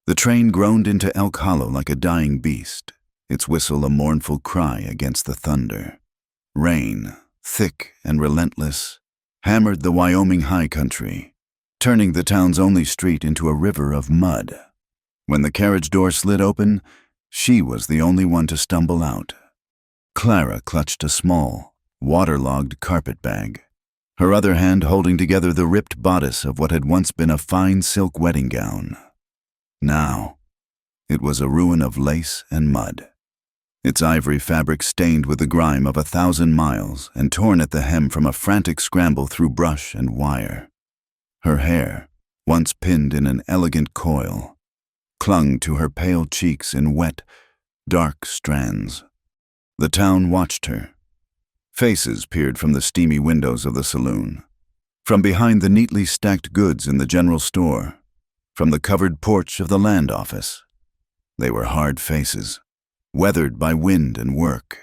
The train groaned into Elk Hollow like a dying beast, its whistle a mournful cry against the thunder. Rain, thick and relentless, hammered the Wyoming high country, turning the town's only street into a river of mud. When the carriage door slid open, she was the only one to stumble out. Clara clutched a small, waterlogged carpet bag, her other hand holding together the ripped bodice of what had once been a fine silk wedding gown. Now, it was a ruin of lace and mud, its ivory fabric stained with the grime of 1,000 miles and torn at the hem from a frantic scramble through brush and wire. Her hair, once pinned in an elegant coil, clung to her pale cheeks in wet, dark strands. The town watched her. Faces peered from the steamy windows of the saloon, from behind the neatly stacked goods in the general store, from the covered porch of the land office. They were hard faces, weathered by wind and work,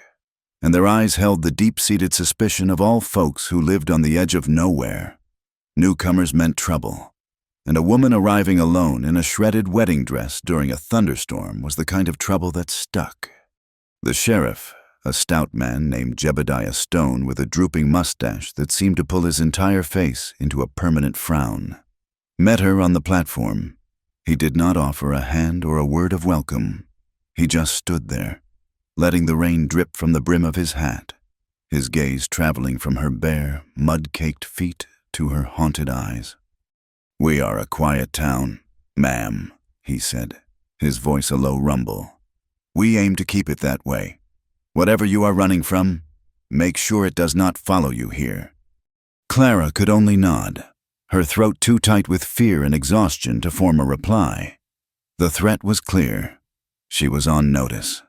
and their eyes held the deep-seated suspicion of all folks who lived on the edge of nowhere. Newcomers meant trouble, and a woman arriving alone in a shredded wedding dress during a thunderstorm was the kind of trouble that stuck. The sheriff, a stout man named Jebediah Stone with a drooping mustache that seemed to pull his entire face into a permanent frown, met her on the platform. He did not offer a hand or a word of welcome. He just stood there, letting the rain drip from the brim of his hat, his gaze traveling from her bare, mud-caked feet to her haunted eyes. "We are a quiet town, ma'am," he said, his voice a low rumble. "We aim to keep it that way. Whatever you are running from, make sure it does not follow you here." Clara could only nod, her throat too tight with fear and exhaustion to form a reply. The threat was clear. She was on notice.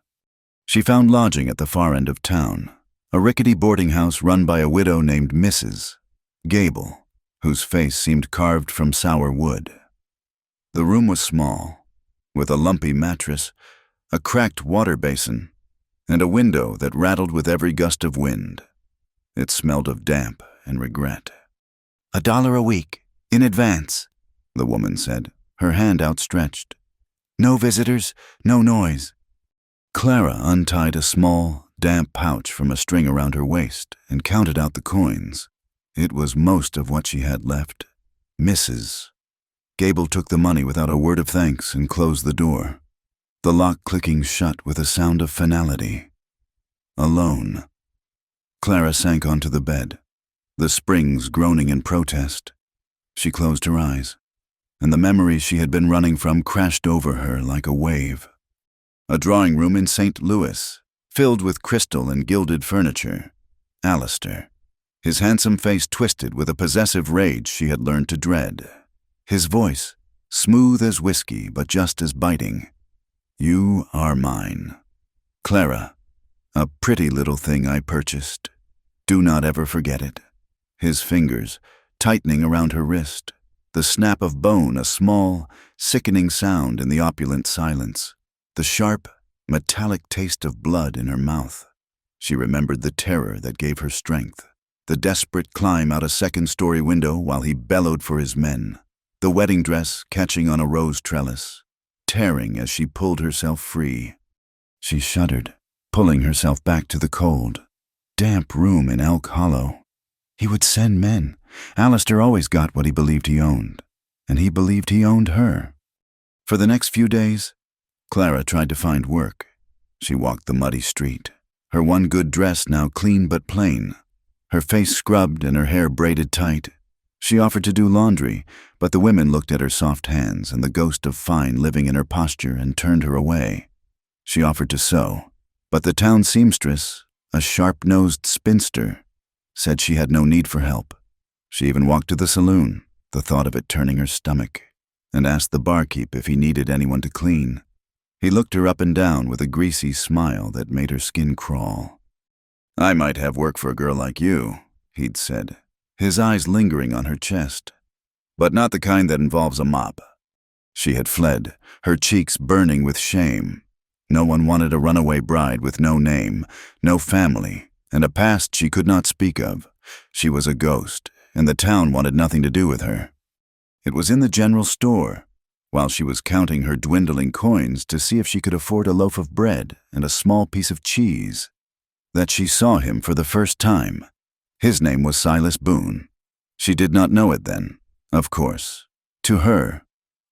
She found lodging at the far end of town, a rickety boarding house run by a widow named Mrs. Gable, whose face seemed carved from sour wood. The room was small, with a lumpy mattress, a cracked water basin, and a window that rattled with every gust of wind. It smelled of damp and regret. $1 a week, in advance," the woman said, her hand outstretched. "No visitors, no noise." Clara untied a small, damp pouch from a string around her waist and counted out the coins. It was most of what she had left. Mrs. Gable took the money without a word of thanks and closed the door, the lock clicking shut with a sound of finality. Alone. Clara sank onto the bed, the springs groaning in protest. She closed her eyes, and the memories she had been running from crashed over her like a wave. A drawing room in St. Louis, filled with crystal and gilded furniture. Alistair, his handsome face twisted with a possessive rage she had learned to dread. His voice, smooth as whiskey but just as biting. "You are mine. Clara, a pretty little thing I purchased. Do not ever forget it." His fingers, tightening around her wrist, the snap of bone a small, sickening sound in the opulent silence, the sharp, metallic taste of blood in her mouth. She remembered the terror that gave her strength, the desperate climb out a second-story window while he bellowed for his men, the wedding dress catching on a rose trellis, tearing as she pulled herself free. She shuddered, pulling herself back to the cold, damp room in Elk Hollow. He would send men. Alistair always got what he believed he owned, and he believed he owned her. For the next few days, Clara tried to find work. She walked the muddy street, her one good dress now clean but plain, her face scrubbed and her hair braided tight. She offered to do laundry, but the women looked at her soft hands and the ghost of fine living in her posture and turned her away. She offered to sew, but the town seamstress, a sharp-nosed spinster, said she had no need for help. She even walked to the saloon, the thought of it turning her stomach, and asked the barkeep if he needed anyone to clean. He looked her up and down with a greasy smile that made her skin crawl. "I might have work for a girl like you," he'd said, his eyes lingering on her chest, "but not the kind that involves a mop." She had fled, her cheeks burning with shame. No one wanted a runaway bride with no name, no family, and a past she could not speak of. She was a ghost, and the town wanted nothing to do with her. It was in the general store, while she was counting her dwindling coins to see if she could afford a loaf of bread and a small piece of cheese, that she saw him for the first time. His name was Silas Boone. She did not know it then, of course. To her,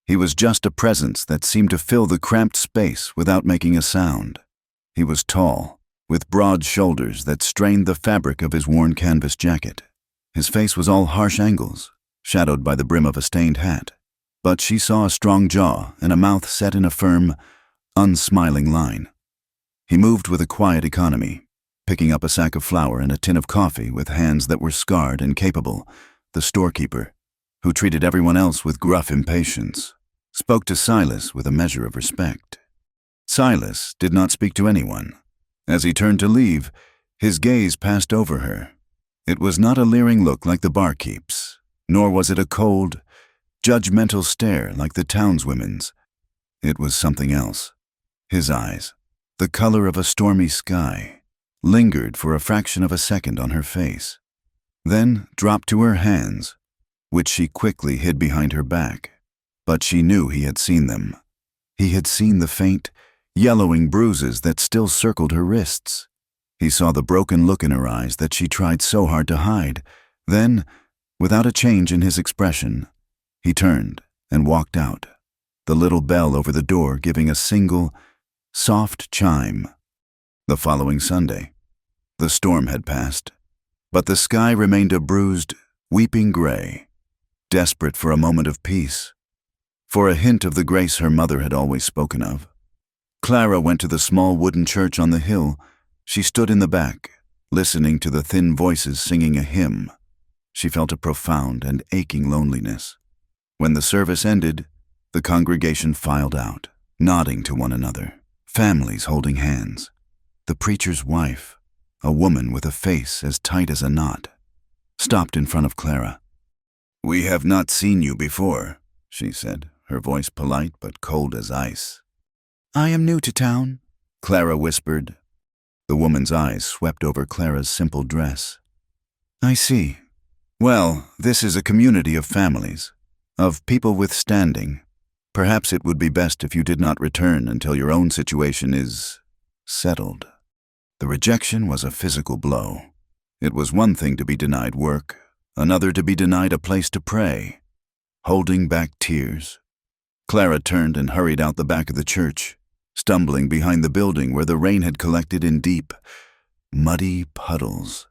he was just a presence that seemed to fill the cramped space without making a sound. He was tall, with broad shoulders that strained the fabric of his worn canvas jacket. His face was all harsh angles, shadowed by the brim of a stained hat. But she saw a strong jaw and a mouth set in a firm, unsmiling line. He moved with a quiet economy, picking up a sack of flour and a tin of coffee with hands that were scarred and capable. The storekeeper, who treated everyone else with gruff impatience, spoke to Silas with a measure of respect. Silas did not speak to anyone. As he turned to leave, his gaze passed over her. It was not a leering look like the barkeep's, nor was it a cold, judgmental stare like the townswomen's. It was something else. His eyes, the color of a stormy sky, lingered for a fraction of a second on her face, then dropped to her hands, which she quickly hid behind her back. But she knew he had seen them. He had seen the faint, yellowing bruises that still circled her wrists. He saw the broken look in her eyes that she tried so hard to hide. Then, without a change in his expression, he turned and walked out, the little bell over the door giving a single, soft chime. The following Sunday, the storm had passed, but the sky remained a bruised, weeping gray, desperate for a moment of peace, for a hint of the grace her mother had always spoken of. Clara went to the small wooden church on the hill. She stood in the back, listening to the thin voices singing a hymn. She felt a profound and aching loneliness. When the service ended, the congregation filed out, nodding to one another, families holding hands. The preacher's wife, a woman with a face as tight as a knot, stopped in front of Clara. "We have not seen you before," she said, her voice polite but cold as ice. "I am new to town," Clara whispered. The woman's eyes swept over Clara's simple dress. "I see. Well, this is a community of families, of people with standing. Perhaps it would be best if you did not return until your own situation is settled." The rejection was a physical blow. It was one thing to be denied work, another to be denied a place to pray. Holding back tears, Clara turned and hurried out the back of the church, stumbling behind the building where the rain had collected in deep, muddy puddles.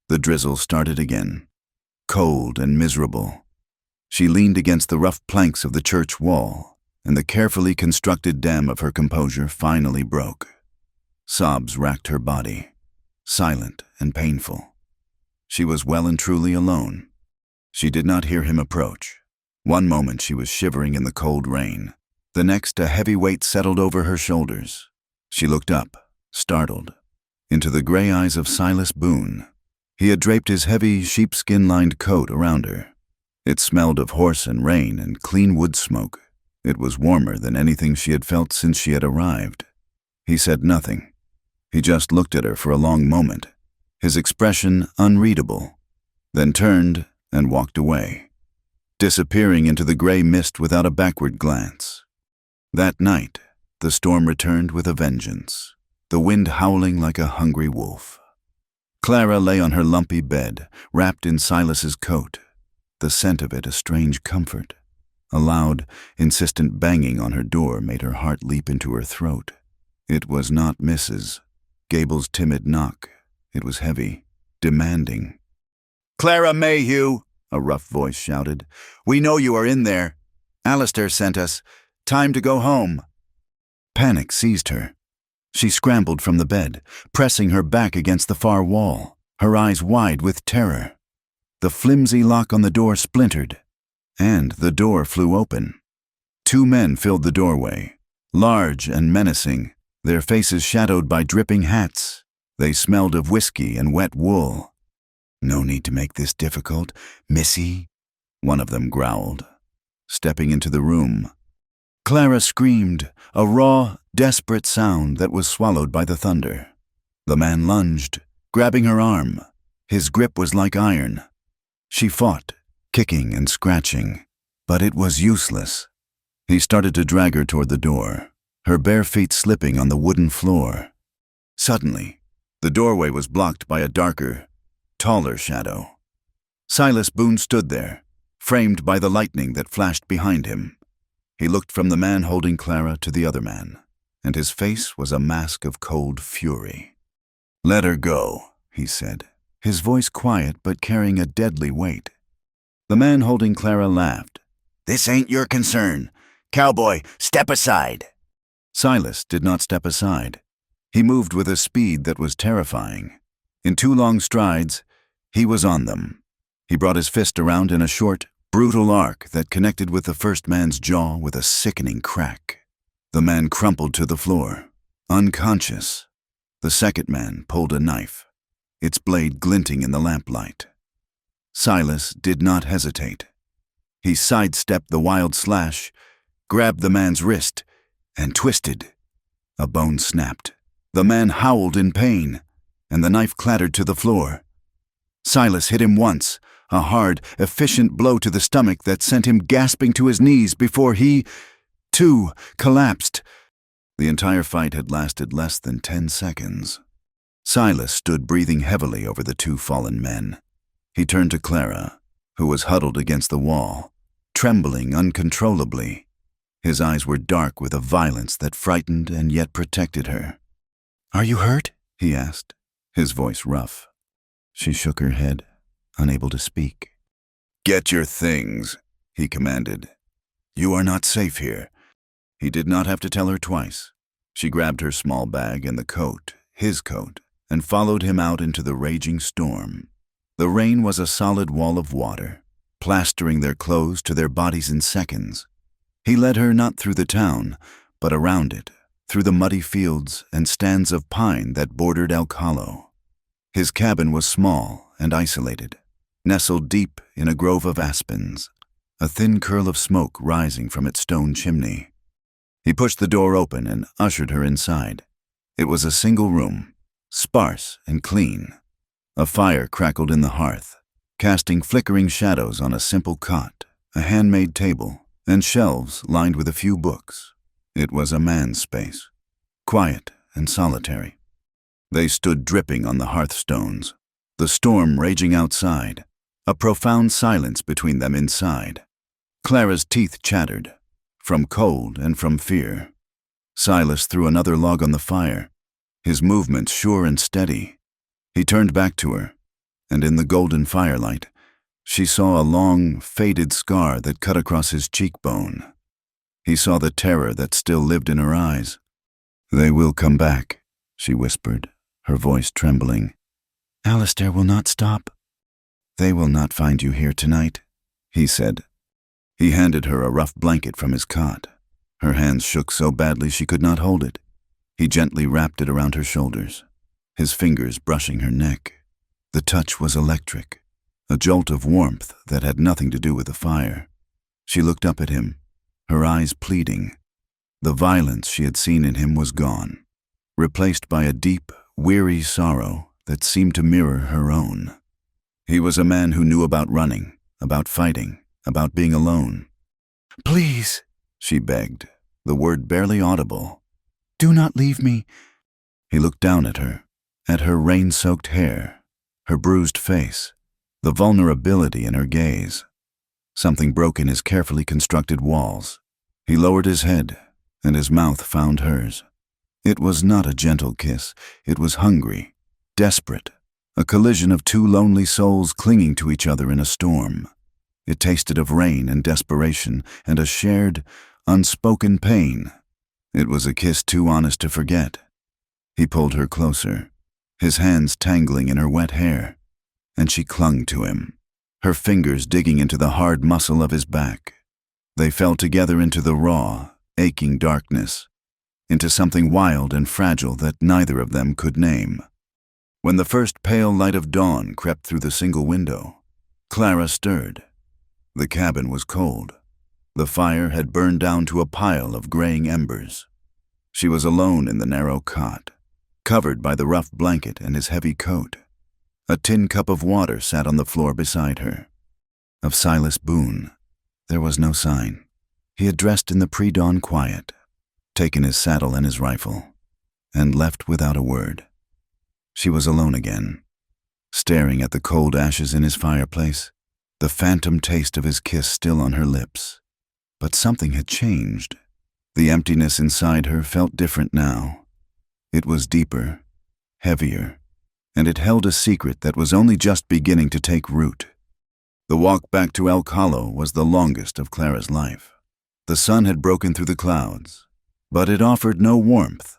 The drizzle started again, cold and miserable. She leaned against the rough planks of the church wall, and the carefully constructed dam of her composure finally broke. Sobs racked her body, silent and painful. She was well and truly alone. She did not hear him approach. One moment she was shivering in the cold rain. The next, a heavy weight settled over her shoulders. She looked up, startled, into the gray eyes of Silas Boone. He had draped his heavy, sheepskin-lined coat around her. It smelled of horse and rain and clean wood smoke. It was warmer than anything she had felt since she had arrived. He said nothing. He just looked at her for a long moment, his expression unreadable, then turned and walked away, disappearing into the gray mist without a backward glance. That night, the storm returned with a vengeance, the wind howling like a hungry wolf. Clara lay on her lumpy bed, wrapped in Silas's coat, the scent of it a strange comfort. A loud, insistent banging on her door made her heart leap into her throat. It was not Mrs. Gable's timid knock. It was heavy, demanding. "Clara Mayhew," a rough voice shouted. "We know you are in there. Alistair sent us. Time to go home." Panic seized her. She scrambled from the bed, pressing her back against the far wall, her eyes wide with terror. The flimsy lock on the door splintered, and the door flew open. Two men filled the doorway, large and menacing, their faces shadowed by dripping hats. They smelled of whiskey and wet wool. "No need to make this difficult, missy," one of them growled, stepping into the room. Clara screamed, a raw, desperate sound that was swallowed by the thunder. The man lunged, grabbing her arm. His grip was like iron. She fought, kicking and scratching, but it was useless. He started to drag her toward the door, her bare feet slipping on the wooden floor. Suddenly, the doorway was blocked by a darker, taller shadow. Silas Boone stood there, framed by the lightning that flashed behind him. He looked from the man holding Clara to the other man, and his face was a mask of cold fury. "Let her go," he said, his voice quiet but carrying a deadly weight. The man holding Clara laughed. "This ain't your concern. Cowboy, step aside." Silas did not step aside. He moved with a speed that was terrifying. In 2 long strides, he was on them. He brought his fist around in a short, brutal arc that connected with the first man's jaw with a sickening crack. The man crumpled to the floor, unconscious. The second man pulled a knife, its blade glinting in the lamplight. Silas did not hesitate. He sidestepped the wild slash, grabbed the man's wrist, and twisted. A bone snapped. The man howled in pain, and the knife clattered to the floor. Silas hit him once, a hard, efficient blow to the stomach that sent him gasping to his knees before he, too, collapsed. The entire fight had lasted less than 10 seconds. Silas stood breathing heavily over the 2 fallen men. He turned to Clara, who was huddled against the wall, trembling uncontrollably. His eyes were dark with a violence that frightened and yet protected her. "Are you hurt?" he asked, his voice rough. She shook her head, unable to speak. "Get your things," he commanded. "You are not safe here." He did not have to tell her twice. She grabbed her small bag and the coat, his coat, and followed him out into the raging storm. The rain was a solid wall of water, plastering their clothes to their bodies in seconds. He led her not through the town, but around it, through the muddy fields and stands of pine that bordered Elk Hollow. His cabin was small and isolated, nestled deep in a grove of aspens, a thin curl of smoke rising from its stone chimney. He pushed the door open and ushered her inside. It was a single room, sparse and clean. A fire crackled in the hearth, casting flickering shadows on a simple cot, a handmade table, and shelves lined with a few books. It was a man's space, quiet and solitary. They stood dripping on the hearthstones, the storm raging outside, a profound silence between them inside. Clara's teeth chattered, from cold and from fear. Silas threw another log on the fire, his movements sure and steady. He turned back to her, and in the golden firelight, she saw a long, faded scar that cut across his cheekbone. He saw the terror that still lived in her eyes. "They will come back," she whispered, her voice trembling. "Alistair will not stop." "They will not find you here tonight," he said. He handed her a rough blanket from his cot. Her hands shook so badly she could not hold it. He gently wrapped it around her shoulders, his fingers brushing her neck. The touch was electric, a jolt of warmth that had nothing to do with the fire. She looked up at him, her eyes pleading. The violence she had seen in him was gone, replaced by a deep, weary sorrow that seemed to mirror her own. He was a man who knew about running, about fighting, about being alone. "Please," she begged, the word barely audible. "Do not leave me." He looked down at her rain-soaked hair, her bruised face, the vulnerability in her gaze. Something broke in his carefully constructed walls. He lowered his head, and his mouth found hers. It was not a gentle kiss. It was hungry, desperate, a collision of 2 lonely souls clinging to each other in a storm. It tasted of rain and desperation and a shared, unspoken pain. It was a kiss too honest to forget. He pulled her closer, his hands tangling in her wet hair, and she clung to him, her fingers digging into the hard muscle of his back. They fell together into the raw, aching darkness, into something wild and fragile that neither of them could name. When the first pale light of dawn crept through the single window, Clara stirred. The cabin was cold. The fire had burned down to a pile of graying embers. She was alone in the narrow cot, covered by the rough blanket and his heavy coat. A tin cup of water sat on the floor beside her. Of Silas Boone, there was no sign. He had dressed in the pre-dawn quiet, taken his saddle and his rifle, and left without a word. She was alone again, staring at the cold ashes in his fireplace, the phantom taste of his kiss still on her lips. But something had changed. The emptiness inside her felt different now. It was deeper, heavier, and it held a secret that was only just beginning to take root. The walk back to Elk Hollow was the longest of Clara's life. The sun had broken through the clouds, but it offered no warmth,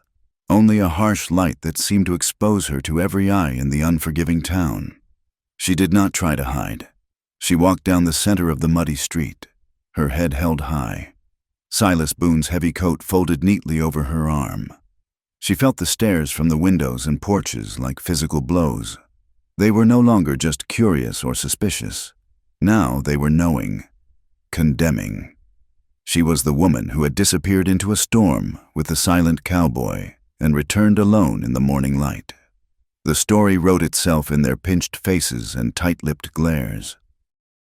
only a harsh light that seemed to expose her to every eye in the unforgiving town. She did not try to hide. She walked down the center of the muddy street, her head held high, Silas Boone's heavy coat folded neatly over her arm. She felt the stares from the windows and porches like physical blows. They were no longer just curious or suspicious. Now they were knowing, condemning. She was the woman who had disappeared into a storm with the silent cowboy and returned alone in the morning light. The story wrote itself in their pinched faces and tight-lipped glares.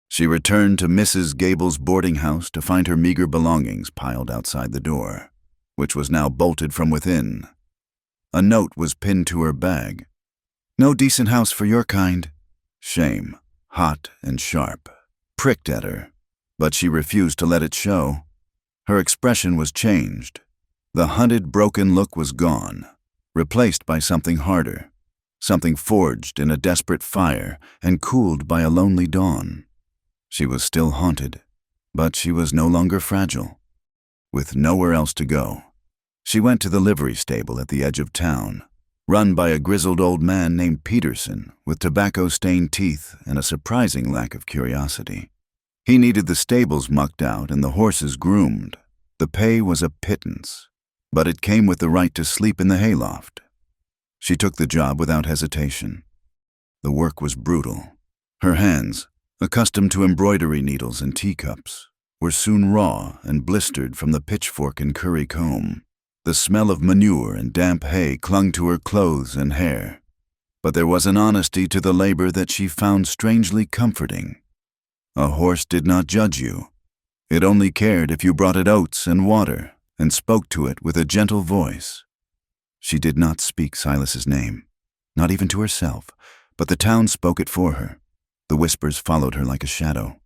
She returned to Mrs. Gable's boarding house to find her meager belongings piled outside the door, which was now bolted from within. A note was pinned to her bag. "No decent house for your kind." Shame, hot and sharp, pricked at her, but she refused to let it show. Her expression was changed. The hunted, broken look was gone, replaced by something harder, something forged in a desperate fire and cooled by a lonely dawn. She was still haunted, but she was no longer fragile. With nowhere else to go, she went to the livery stable at the edge of town, run by a grizzled old man named Peterson with tobacco-stained teeth and a surprising lack of curiosity. He needed the stables mucked out and the horses groomed. The pay was a pittance, but it came with the right to sleep in the hayloft. She took the job without hesitation. The work was brutal. Her hands, accustomed to embroidery needles and teacups, were soon raw and blistered from the pitchfork and curry comb. The smell of manure and damp hay clung to her clothes and hair. But there was an honesty to the labor that she found strangely comforting. A horse did not judge you. It only cared if you brought it oats and water and spoke to it with a gentle voice. She did not speak Silas's name, not even to herself, but the town spoke it for her. The whispers followed her like a shadow.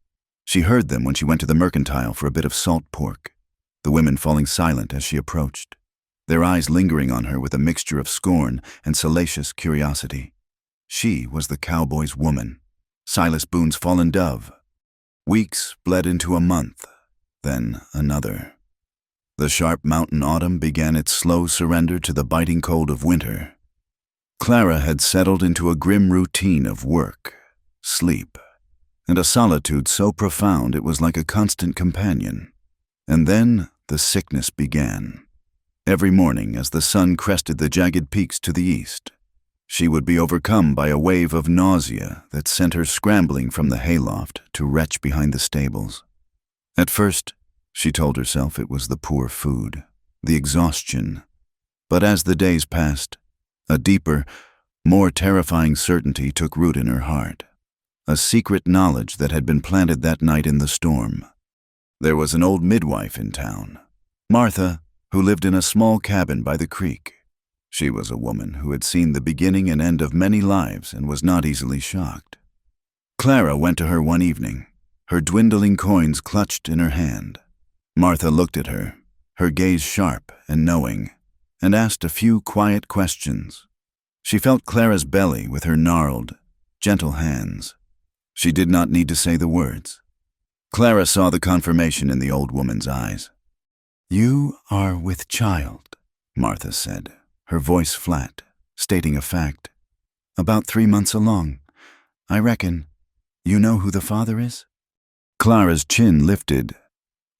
She heard them when she went to the mercantile for a bit of salt pork, the women falling silent as she approached, their eyes lingering on her with a mixture of scorn and salacious curiosity. She was the cowboy's woman, Silas Boone's fallen dove. Weeks bled into a month, then another. The sharp mountain autumn began its slow surrender to the biting cold of winter. Clara had settled into a grim routine of work, sleep, and a solitude so profound it was like a constant companion. And then the sickness began. Every morning as the sun crested the jagged peaks to the east, she would be overcome by a wave of nausea that sent her scrambling from the hayloft to retch behind the stables. At first, she told herself it was the poor food, the exhaustion. But as the days passed, a deeper, more terrifying certainty took root in her heart. A secret knowledge that had been planted that night in the storm. There was an old midwife in town, Martha, who lived in a small cabin by the creek. She was a woman who had seen the beginning and end of many lives and was not easily shocked. Clara went to her one evening, her dwindling coins clutched in her hand. Martha looked at her, her gaze sharp and knowing, and asked a few quiet questions. She felt Clara's belly with her gnarled, gentle hands. She did not need to say the words. Clara saw the confirmation in the old woman's eyes. "You are with child," Martha said, her voice flat, stating a fact. "About 3 months along. I reckon. You know who the father is?" Clara's chin lifted.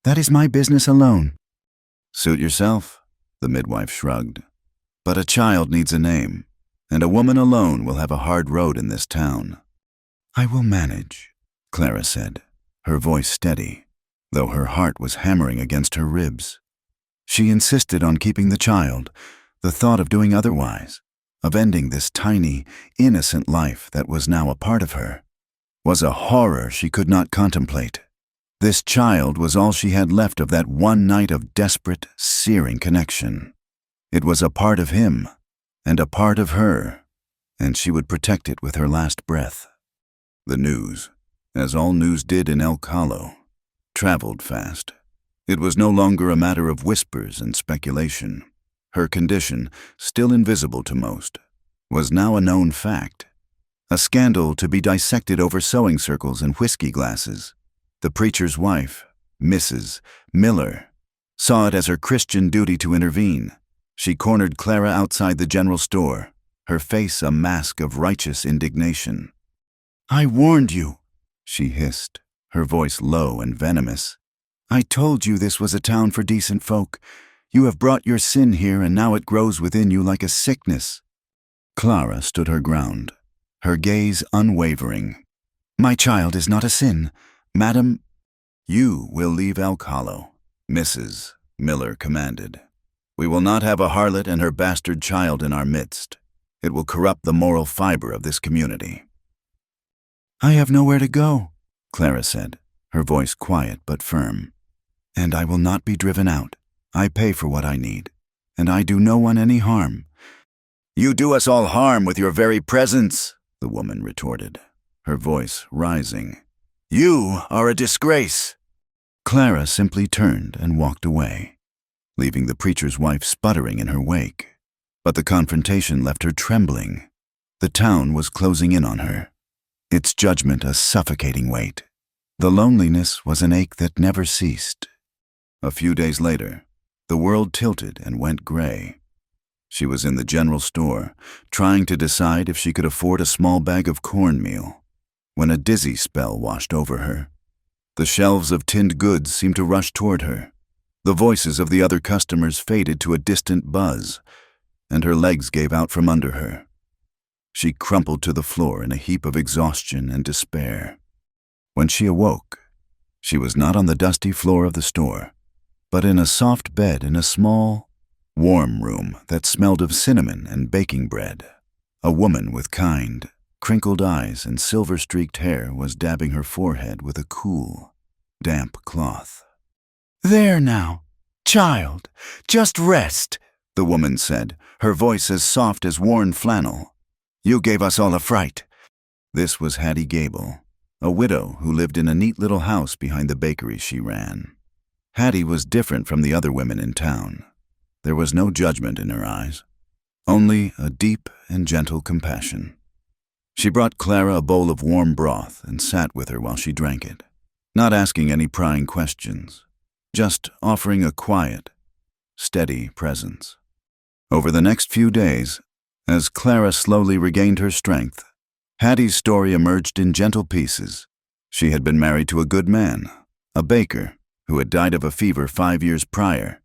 "That is my business alone." "Suit yourself," the midwife shrugged. "But a child needs a name, and a woman alone will have a hard road in this town." "I will manage," Clara said, her voice steady, though her heart was hammering against her ribs. She insisted on keeping the child. The thought of doing otherwise, of ending this tiny, innocent life that was now a part of her, was a horror she could not contemplate. This child was all she had left of that one night of desperate, searing connection. It was a part of him, and a part of her, and she would protect it with her last breath. The news, as all news did in Elk Hollow, traveled fast. It was no longer a matter of whispers and speculation. Her condition, still invisible to most, was now a known fact. A scandal to be dissected over sewing circles and whiskey glasses. The preacher's wife, Mrs. Miller, saw it as her Christian duty to intervene. She cornered Clara outside the general store, her face a mask of righteous indignation. "I warned you," she hissed, her voice low and venomous. "I told you this was a town for decent folk. You have brought your sin here, and now it grows within you like a sickness." Clara stood her ground, her gaze unwavering. "My child is not a sin, Madam." "You will leave Elk Hollow," Mrs. Miller commanded. "We will not have a harlot and her bastard child in our midst. It will corrupt the moral fiber of this community." "I have nowhere to go," Clara said, her voice quiet but firm. "And I will not be driven out. I pay for what I need, and I do no one any harm." "You do us all harm with your very presence," the woman retorted, her voice rising. "You are a disgrace." Clara simply turned and walked away, leaving the preacher's wife sputtering in her wake. But the confrontation left her trembling. The town was closing in on her, its judgment a suffocating weight. The loneliness was an ache that never ceased. A few days later, the world tilted and went gray. She was in the general store, trying to decide if she could afford a small bag of cornmeal, when a dizzy spell washed over her. The shelves of tinned goods seemed to rush toward her. The voices of the other customers faded to a distant buzz, and her legs gave out from under her. She crumpled to the floor in a heap of exhaustion and despair. When she awoke, she was not on the dusty floor of the store, but in a soft bed in a small, warm room that smelled of cinnamon and baking bread. A woman with kind, crinkled eyes and silver-streaked hair was dabbing her forehead with a cool, damp cloth. "There now, child, just rest," the woman said, her voice as soft as worn flannel. "You gave us all a fright." This was Hattie Gable, a widow who lived in a neat little house behind the bakery she ran. Hattie was different from the other women in town. There was no judgment in her eyes, only a deep and gentle compassion. She brought Clara a bowl of warm broth and sat with her while she drank it, not asking any prying questions, just offering a quiet, steady presence. Over the next few days, as Clara slowly regained her strength, Hattie's story emerged in gentle pieces. She had been married to a good man, a baker, who had died of a fever 5 years prior.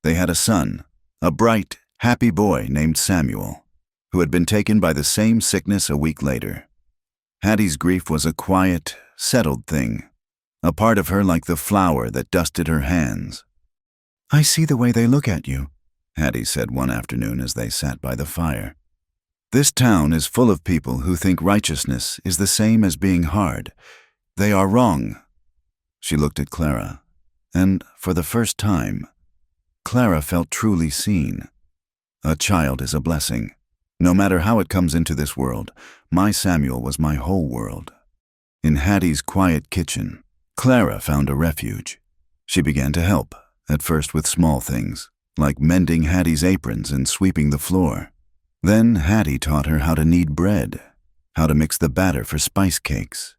They had a son, a bright, happy boy named Samuel, who had been taken by the same sickness a week later. Hattie's grief was a quiet, settled thing, a part of her like the flower that dusted her hands. "I see the way they look at you," Hattie said one afternoon as they sat by the fire. "This town is full of people who think righteousness is the same as being hard. They are wrong." She looked at Clara, and for the first time, Clara felt truly seen. A child is a blessing. No matter how it comes into this world, my Samuel was my whole world. In Hattie's quiet kitchen, Clara found a refuge. She began to help, at first with small things, like mending Hattie's aprons and sweeping the floor. Then Hattie taught her how to knead bread, how to mix the batter for spice cakes,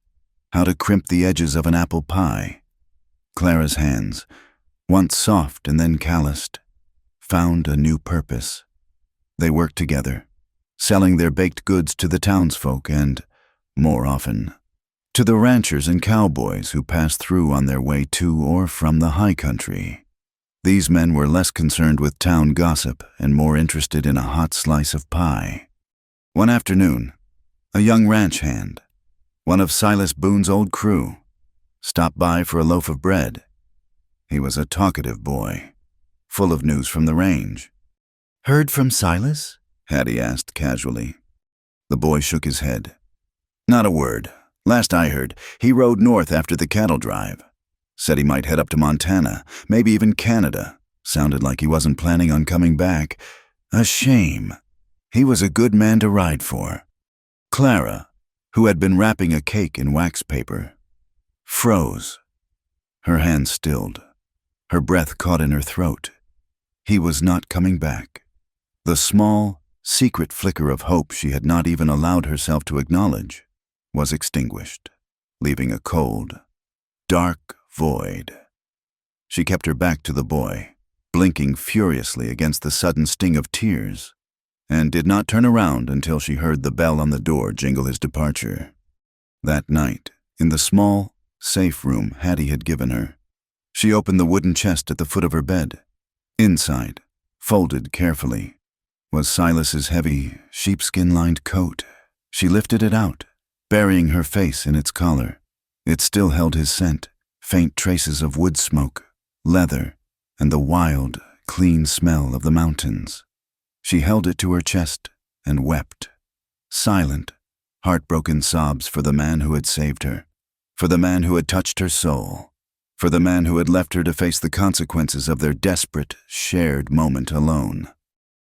how to crimp the edges of an apple pie. Clara's hands, once soft and then calloused, found a new purpose. They worked together, selling their baked goods to the townsfolk and, more often, to the ranchers and cowboys who passed through on their way to or from the high country. These men were less concerned with town gossip and more interested in a hot slice of pie. One afternoon, a young ranch hand, one of Silas Boone's old crew, stopped by for a loaf of bread. He was a talkative boy, full of news from the range. "Heard from Silas?" Hattie asked casually. The boy shook his head. "Not a word. Last I heard, he rode north after the cattle drive. Said he might head up to Montana, maybe even Canada. Sounded like he wasn't planning on coming back. A shame. He was a good man to ride for. Clara, who had been wrapping a cake in wax paper, froze. Her hand stilled. Her breath caught in her throat. He was not coming back. The small, secret flicker of hope she had not even allowed herself to acknowledge was extinguished, leaving a cold, dark void. She kept her back to the boy, blinking furiously against the sudden sting of tears, and did not turn around until she heard the bell on the door jingle his departure. That night, in the small, safe room Hattie had given her, she opened the wooden chest at the foot of her bed. Inside, folded carefully, was Silas's heavy, sheepskin-lined coat. She lifted it out, burying her face in its collar. It still held his scent, faint traces of wood smoke, leather, and the wild, clean smell of the mountains. She held it to her chest and wept. Silent, heartbroken sobs for the man who had saved her, for the man who had touched her soul, for the man who had left her to face the consequences of their desperate, shared moment alone.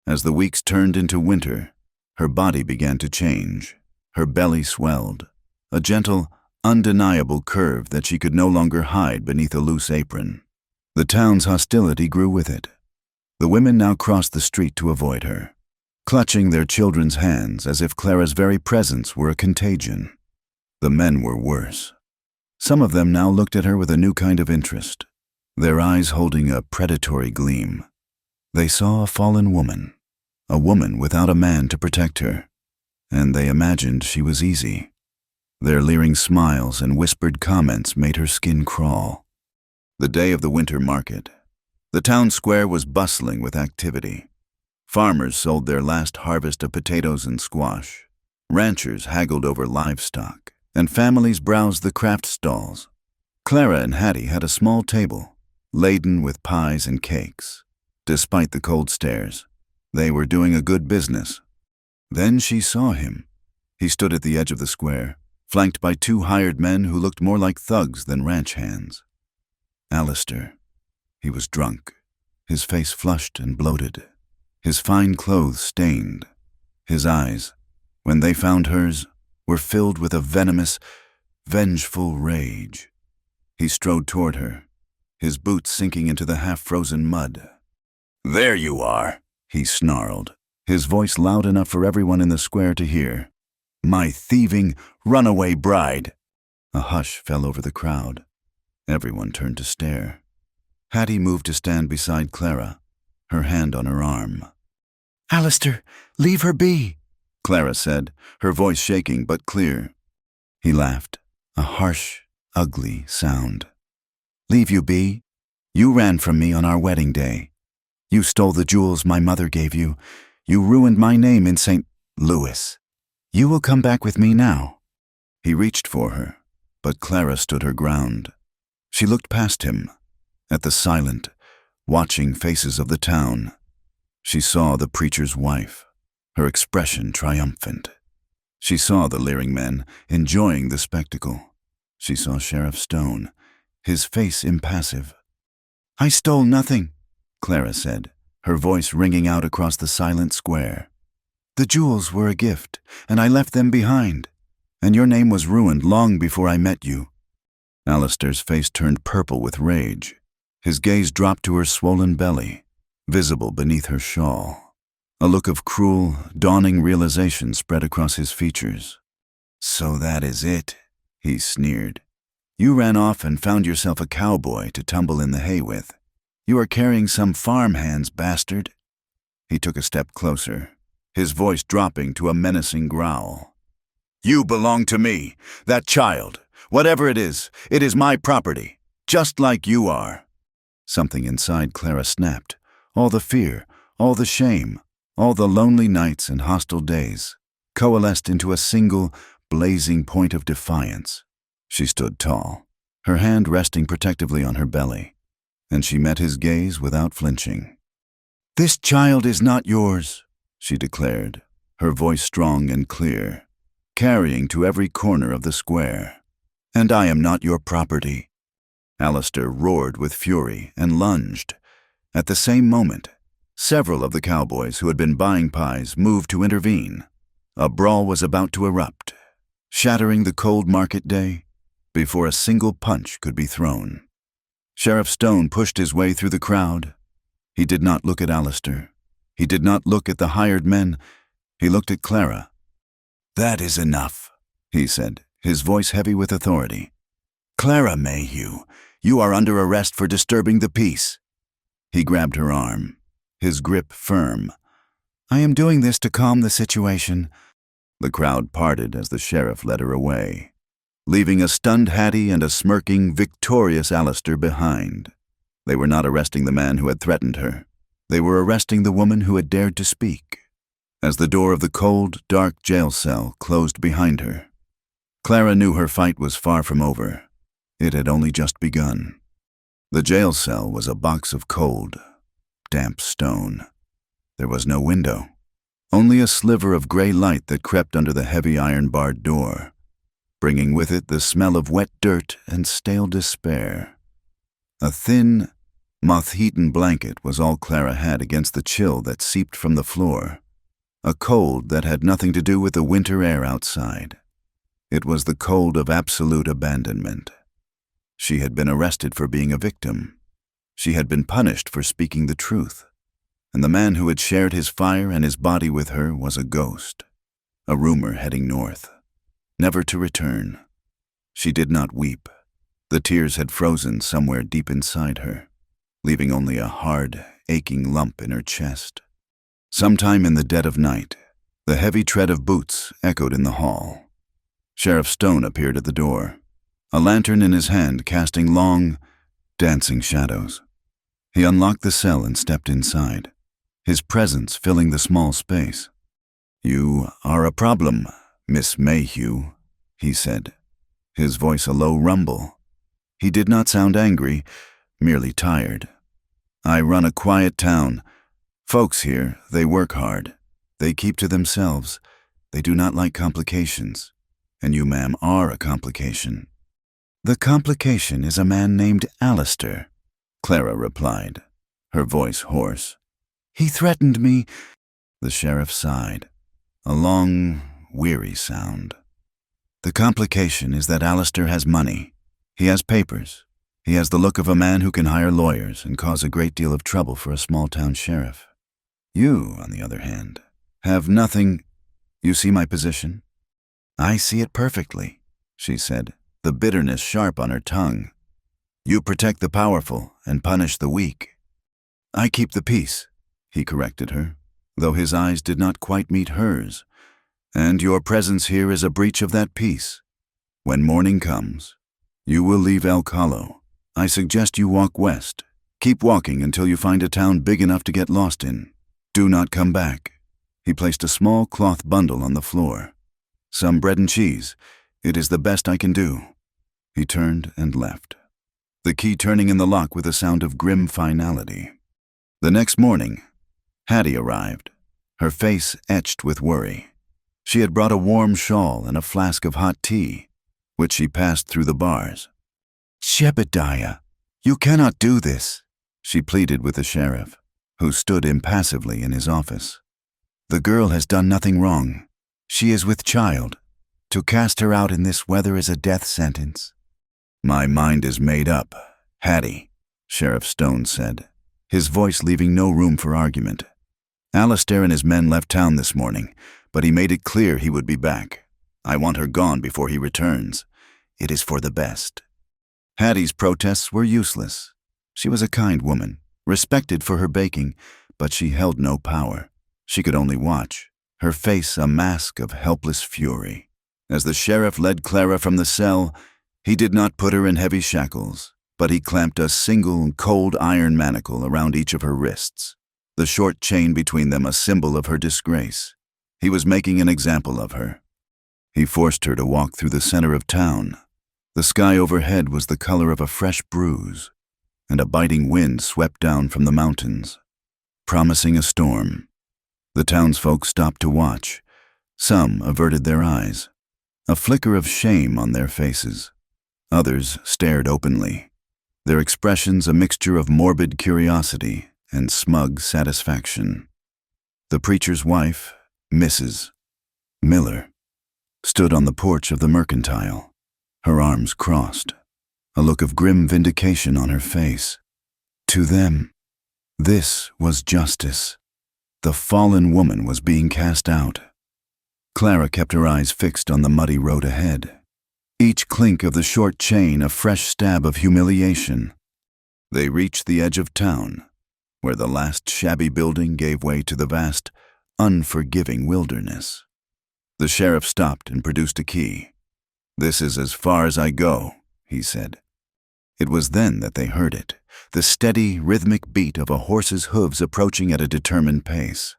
As the weeks turned into winter, her body began to change. Her belly swelled, a gentle, undeniable curve that she could no longer hide beneath a loose apron. The town's hostility grew with it. The women now crossed the street to avoid her, clutching their children's hands as if Clara's very presence were a contagion. The men were worse. Some of them now looked at her with a new kind of interest, their eyes holding a predatory gleam. They saw a fallen woman, a woman without a man to protect her, and they imagined she was easy. Their leering smiles and whispered comments made her skin crawl. The day of the winter market. The town square was bustling with activity. Farmers sold their last harvest of potatoes and squash. Ranchers haggled over livestock, and families browsed the craft stalls. Clara and Hattie had a small table, laden with pies and cakes. Despite the cold stares, they were doing a good business. Then she saw him. He stood at the edge of the square, flanked by two hired men who looked more like thugs than ranch hands. Alistair. He was drunk, his face flushed and bloated, his fine clothes stained. His eyes, when they found hers, were filled with a venomous, vengeful rage. He strode toward her, his boots sinking into the half-frozen mud. "There you are," he snarled, his voice loud enough for everyone in the square to hear. "My thieving, runaway bride." A hush fell over the crowd. Everyone turned to stare. Hattie moved to stand beside Clara, her hand on her arm. "Alistair, leave her be," Clara said, her voice shaking but clear. He laughed, a harsh, ugly sound. "Leave you be? You ran from me on our wedding day. You stole the jewels my mother gave you. You ruined my name in St. Louis. You will come back with me now." He reached for her, but Clara stood her ground. She looked past him, at the silent, watching faces of the town. She saw the preacher's wife, her expression triumphant. She saw the leering men, enjoying the spectacle. She saw Sheriff Stone, his face impassive. "I stole nothing," Clara said, her voice ringing out across the silent square. "The jewels were a gift, and I left them behind, and your name was ruined long before I met you." Alistair's face turned purple with rage. His gaze dropped to her swollen belly, visible beneath her shawl. A look of cruel, dawning realization spread across his features. "So that is it," he sneered. "You ran off and found yourself a cowboy to tumble in the hay with. You are carrying some farmhand's bastard." He took a step closer, his voice dropping to a menacing growl. "You belong to me, that child. Whatever it is my property, just like you are." Something inside Clara snapped. All the fear, all the shame, all the lonely nights and hostile days coalesced into a single, blazing point of defiance. She stood tall, her hand resting protectively on her belly, and she met his gaze without flinching. "This child is not yours," she declared, her voice strong and clear, carrying to every corner of the square. "And I am not your property." Alistair roared with fury and lunged. At the same moment, several of the cowboys who had been buying pies moved to intervene. A brawl was about to erupt, shattering the cold market day before a single punch could be thrown. Sheriff Stone pushed his way through the crowd. He did not look at Alistair. He did not look at the hired men. He looked at Clara. "That is enough," he said, his voice heavy with authority. "Clara Mayhew, you are under arrest for disturbing the peace." He grabbed her arm, his grip firm. "I am doing this to calm the situation." The crowd parted as the sheriff led her away, leaving a stunned Hattie and a smirking, victorious Alistair behind. They were not arresting the man who had threatened her. They were arresting the woman who had dared to speak. As the door of the cold, dark jail cell closed behind her, Clara knew her fight was far from over. It had only just begun. The jail cell was a box of cold, damp stone. There was no window, only a sliver of gray light that crept under the heavy iron-barred door, bringing with it the smell of wet dirt and stale despair. A thin, moth-eaten blanket was all Clara had against the chill that seeped from the floor, a cold that had nothing to do with the winter air outside. It was the cold of absolute abandonment. She had been arrested for being a victim. She had been punished for speaking the truth. And the man who had shared his fire and his body with her was a ghost, a rumor heading north, never to return. She did not weep. The tears had frozen somewhere deep inside her, leaving only a hard, aching lump in her chest. Sometime in the dead of night, the heavy tread of boots echoed in the hall. Sheriff Stone appeared at the door, a lantern in his hand casting long, dancing shadows. He unlocked the cell and stepped inside, his presence filling the small space. "You are a problem, Miss Mayhew," he said, his voice a low rumble. He did not sound angry, merely tired. "I run a quiet town. Folks here, they work hard. They keep to themselves. They do not like complications. And you, ma'am, are a complication." "The complication is a man named Alistair," Clara replied, her voice hoarse. "He threatened me." The sheriff sighed, a long, weary sound. "The complication is that Alistair has money. He has papers. He has the look of a man who can hire lawyers and cause a great deal of trouble for a small-town sheriff. You, on the other hand, have nothing. You see my position?" "I see it perfectly," she said, the bitterness sharp on her tongue. "You protect the powerful and punish the weak." "I keep the peace," he corrected her, though his eyes did not quite meet hers. "And your presence here is a breach of that peace. When morning comes, you will leave Elk Hollow. I suggest you walk west. Keep walking until you find a town big enough to get lost in. Do not come back." He placed a small cloth bundle on the floor. "Some bread and cheese. It is the best I can do." He turned and left, the key turning in the lock with a sound of grim finality. The next morning, Hattie arrived, her face etched with worry. She had brought a warm shawl and a flask of hot tea, which she passed through the bars. "Jebediah, you cannot do this," she pleaded with the sheriff, who stood impassively in his office. "The girl has done nothing wrong. She is with child. To cast her out in this weather is a death sentence." "My mind is made up, Hattie," Sheriff Stone said, his voice leaving no room for argument. "Alistair and his men left town this morning, but he made it clear he would be back. I want her gone before he returns. It is for the best." Hattie's protests were useless. She was a kind woman, respected for her baking, but she held no power. She could only watch, her face a mask of helpless fury. As the sheriff led Clara from the cell, he did not put her in heavy shackles, but he clamped a single, cold iron manacle around each of her wrists, the short chain between them a symbol of her disgrace. He was making an example of her. He forced her to walk through the center of town. The sky overhead was the color of a fresh bruise, and a biting wind swept down from the mountains, promising a storm. The townsfolk stopped to watch. Some averted their eyes, a flicker of shame on their faces. Others stared openly. their expressions a mixture of morbid curiosity and smug satisfaction. The preacher's wife, Mrs. Miller, stood on the porch of the mercantile, her arms crossed, a look of grim vindication on her face. To them, this was justice. The fallen woman was being cast out. Clara kept her eyes fixed on the muddy road ahead, each clink of the short chain a fresh stab of humiliation. They reached the edge of town, where the last shabby building gave way to the vast, unforgiving wilderness. The sheriff stopped and produced a key. "This is as far as I go," he said. It was then that they heard it, the steady, rhythmic beat of a horse's hooves approaching at a determined pace.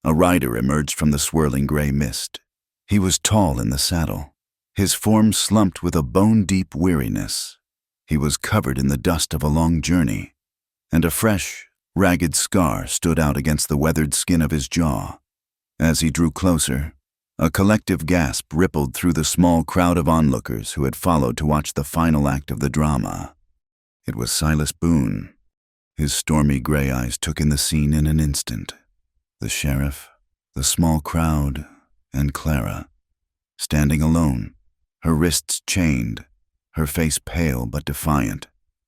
A rider emerged from the swirling gray mist. He was tall in the saddle, his form slumped with a bone-deep weariness. He was covered in the dust of a long journey, and a fresh, ragged scar stood out against the weathered skin of his jaw. As he drew closer, a collective gasp rippled through the small crowd of onlookers who had followed to watch the final act of the drama. It was Silas Boone. His stormy gray eyes took in the scene in an instant. The sheriff, the small crowd, and Clara, standing alone, her wrists chained, her face pale but defiant.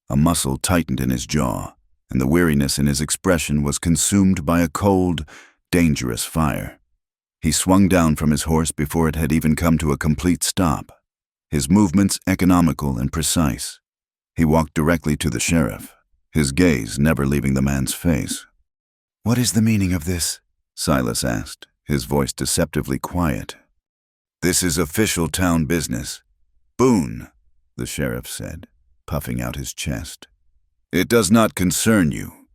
A muscle tightened in his jaw, and the weariness in his expression was consumed by a cold, dangerous fire. He swung down from his horse before it had even come to a complete stop, his movements economical and precise. He walked directly to the sheriff, his gaze never leaving the man's face. "What is the meaning of this?" Silas asked, his voice deceptively quiet. "This is official town business. Boone," the sheriff said, puffing out his chest. "It does not concern you."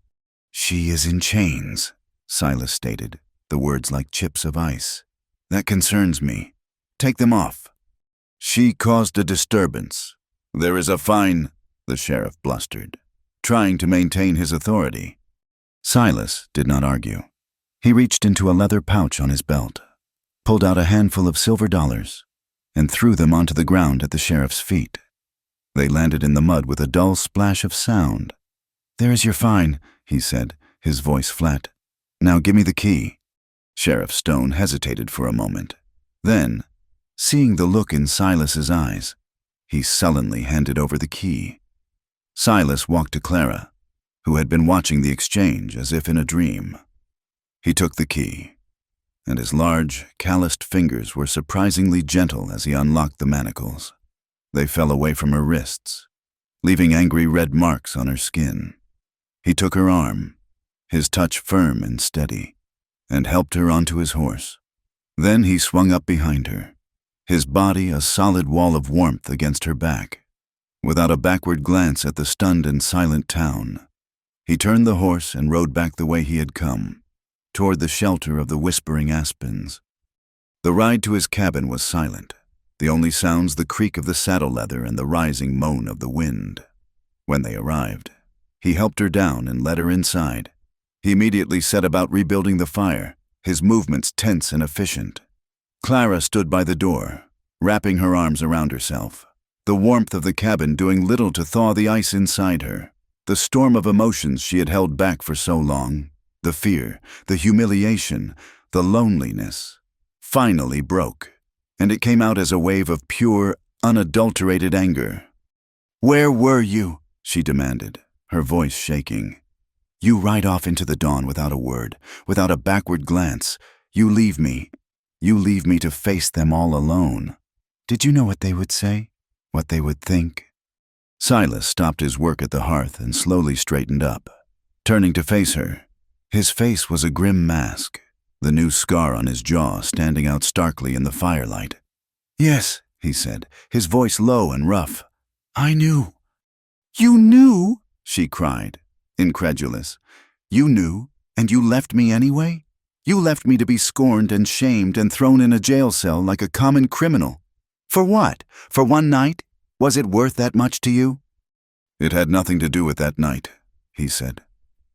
"She is in chains," Silas stated, the words like chips of ice. "That concerns me. Take them off." "She caused a disturbance. There is a fine," the sheriff blustered, trying to maintain his authority. Silas did not argue. He reached into a leather pouch on his belt, pulled out a handful of silver dollars, and threw them onto the ground at the sheriff's feet. They landed in the mud with a dull splash of sound. "There is your fine," he said, his voice flat. "Now give me the key." Sheriff Stone hesitated for a moment. Then, seeing the look in Silas's eyes, he sullenly handed over the key. Silas walked to Clara, who had been watching the exchange as if in a dream. He took the key, and his large, calloused fingers were surprisingly gentle as he unlocked the manacles. They fell away from her wrists, leaving angry red marks on her skin. He took her arm, his touch firm and steady, and helped her onto his horse. Then he swung up behind her, his body a solid wall of warmth against her back. Without a backward glance at the stunned and silent town, he turned the horse and rode back the way he had come, toward the shelter of the whispering aspens. The ride to his cabin was silent, the only sounds the creak of the saddle leather and the rising moan of the wind. When they arrived, he helped her down and led her inside. He immediately set about rebuilding the fire, his movements tense and efficient. Clara stood by the door, wrapping her arms around herself, the warmth of the cabin doing little to thaw the ice inside her. The storm of emotions she had held back for so long, the fear, the humiliation, the loneliness, finally broke, and it came out as a wave of pure, unadulterated anger. "Where were you?" she demanded, her voice shaking. "You ride off into the dawn without a word, without a backward glance. You leave me to face them all alone. Did you know what they would say? What they would think?" Silas stopped his work at the hearth and slowly straightened up, turning to face her. His face was a grim mask, the new scar on his jaw standing out starkly in the firelight. "Yes," he said, his voice low and rough. "I knew." "You knew?" she cried, incredulous. "You knew, and you left me anyway? You left me to be scorned and shamed and thrown in a jail cell like a common criminal. For what? For one night? Was it worth that much to you?" "It had nothing to do with that night," he said,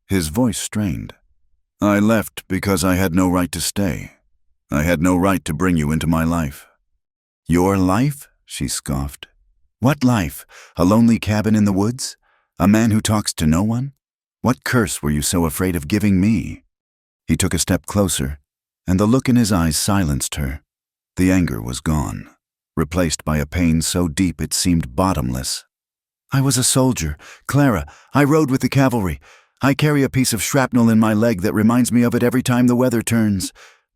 his voice strained. "I left because I had no right to stay. I had no right to bring you into my life." "Your life?" she scoffed. "What life? A lonely cabin in the woods? A man who talks to no one? What curse were you so afraid of giving me? He took a step closer, and the look in his eyes silenced her. The anger was gone, replaced by a pain so deep it seemed bottomless. I was a soldier, Clara. I rode with the cavalry. I carry a piece of shrapnel in my leg that reminds me of it every time the weather turns.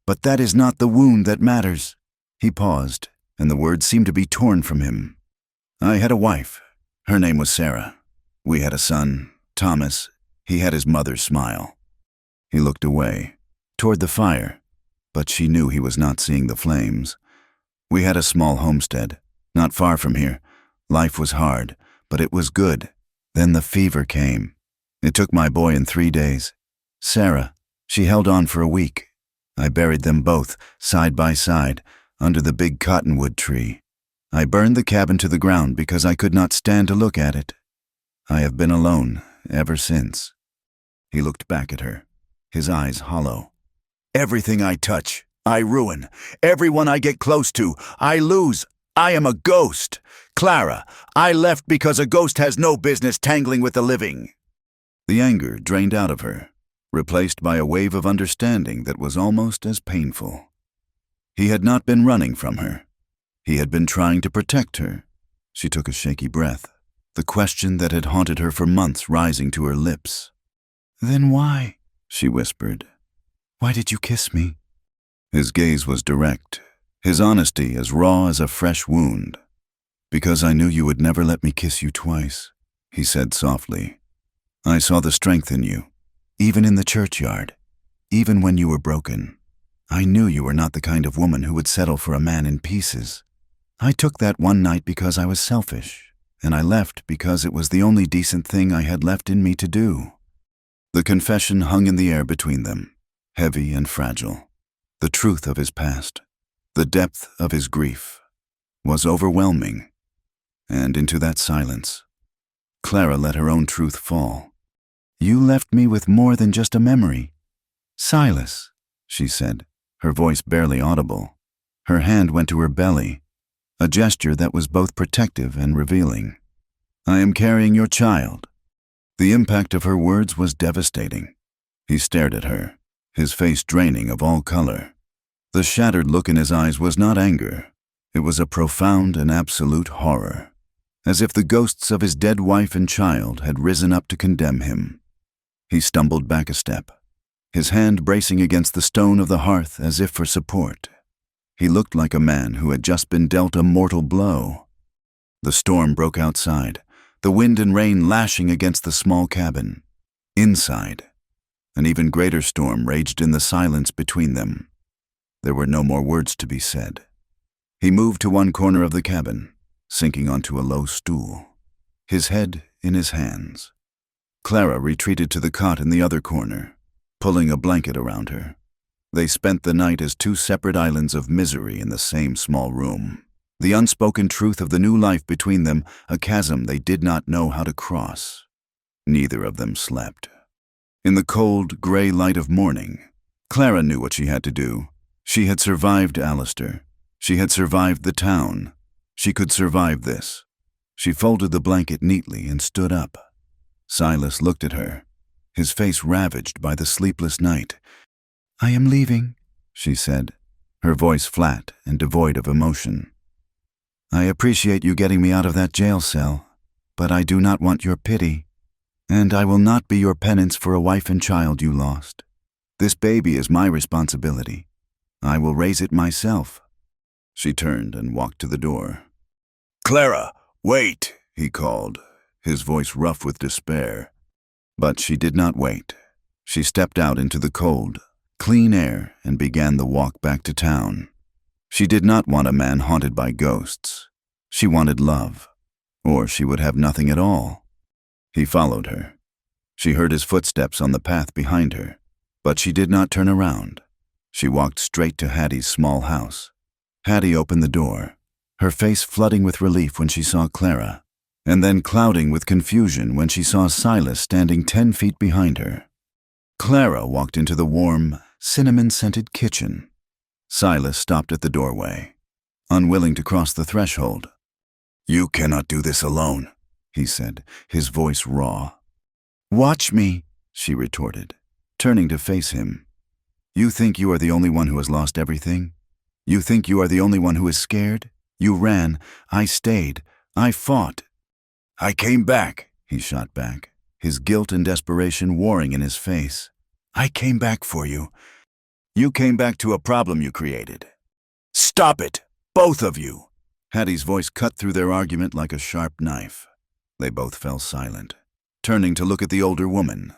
But that is not the wound that matters. He paused, and the words seemed to be torn from him. I had a wife. Her name was Sarah. We had a son, Thomas. He had his mother's smile. He looked away, toward the fire, but she knew he was not seeing the flames. We had a small homestead, not far from here. Life was hard, but it was good. Then the fever came. It took my boy in 3 days. Sarah, she held on for a week. I buried them both, side by side, under the big cottonwood tree. I burned the cabin to the ground because I could not stand to look at it. I have been alone ever since. He looked back at her, his eyes hollow. Everything I touch, I ruin. Everyone I get close to, I lose. I am a ghost. Clara, I left because a ghost has no business tangling with the living. The anger drained out of her, replaced by a wave of understanding that was almost as painful. He had not been running from her. He had been trying to protect her. She took a shaky breath, the question that had haunted her for months rising to her lips. Then why? She whispered. Why did you kiss me? His gaze was direct, his honesty as raw as a fresh wound. Because I knew you would never let me kiss you twice, he said softly. I saw the strength in you, even in the churchyard, even when you were broken. I knew you were not the kind of woman who would settle for a man in pieces. I took that one night because I was selfish, and I left because it was the only decent thing I had left in me to do. The confession hung in the air between them, heavy and fragile. The truth of his past, the depth of his grief, was overwhelming. And into that silence, Clara let her own truth fall. You left me with more than just a memory. Silas, she said, her voice barely audible. Her hand went to her belly, a gesture that was both protective and revealing. I am carrying your child. The impact of her words was devastating. He stared at her, his face draining of all color. The shattered look in his eyes was not anger. It was a profound and absolute horror, as if the ghosts of his dead wife and child had risen up to condemn him. He stumbled back a step, his hand bracing against the stone of the hearth as if for support. He looked like a man who had just been dealt a mortal blow. The storm broke outside, the wind and rain lashing against the small cabin. Inside, an even greater storm raged in the silence between them. There were no more words to be said. He moved to one corner of the cabin, sinking onto a low stool, his head in his hands. Clara retreated to the cot in the other corner, pulling a blanket around her. They spent the night as two separate islands of misery in the same small room. The unspoken truth of the new life between them, a chasm they did not know how to cross. Neither of them slept. In the cold, gray light of morning, Clara knew what she had to do. She had survived Alistair. She had survived the town. She could survive this. She folded the blanket neatly and stood up. Silas looked at her, his face ravaged by the sleepless night. I am leaving, she said, her voice flat and devoid of emotion. I appreciate you getting me out of that jail cell, but I do not want your pity, and I will not be your penance for a wife and child you lost. This baby is my responsibility. I will raise it myself. She turned and walked to the door. Clara, wait, he called, his voice rough with despair. But she did not wait. She stepped out into the cold, clean air and began the walk back to town. She did not want a man haunted by ghosts. She wanted love, or she would have nothing at all. He followed her. She heard his footsteps on the path behind her, but she did not turn around. She walked straight to Hattie's small house. Hattie opened the door, her face flooding with relief when she saw Clara, and then clouding with confusion when she saw Silas standing 10 feet behind her. Clara walked into the warm, cinnamon-scented kitchen. Silas stopped at the doorway, unwilling to cross the threshold. You cannot do this alone, he said, his voice raw. "Watch me," she retorted, turning to face him. "You think you are the only one who has lost everything? You think you are the only one who is scared? You ran, I stayed, I fought." "I came back," he shot back, his guilt and desperation warring in his face. "I came back for you. You came back to a problem you created. Stop it, both of you!" Hattie's voice cut through their argument like a sharp knife. They both fell silent, turning to look at the older woman.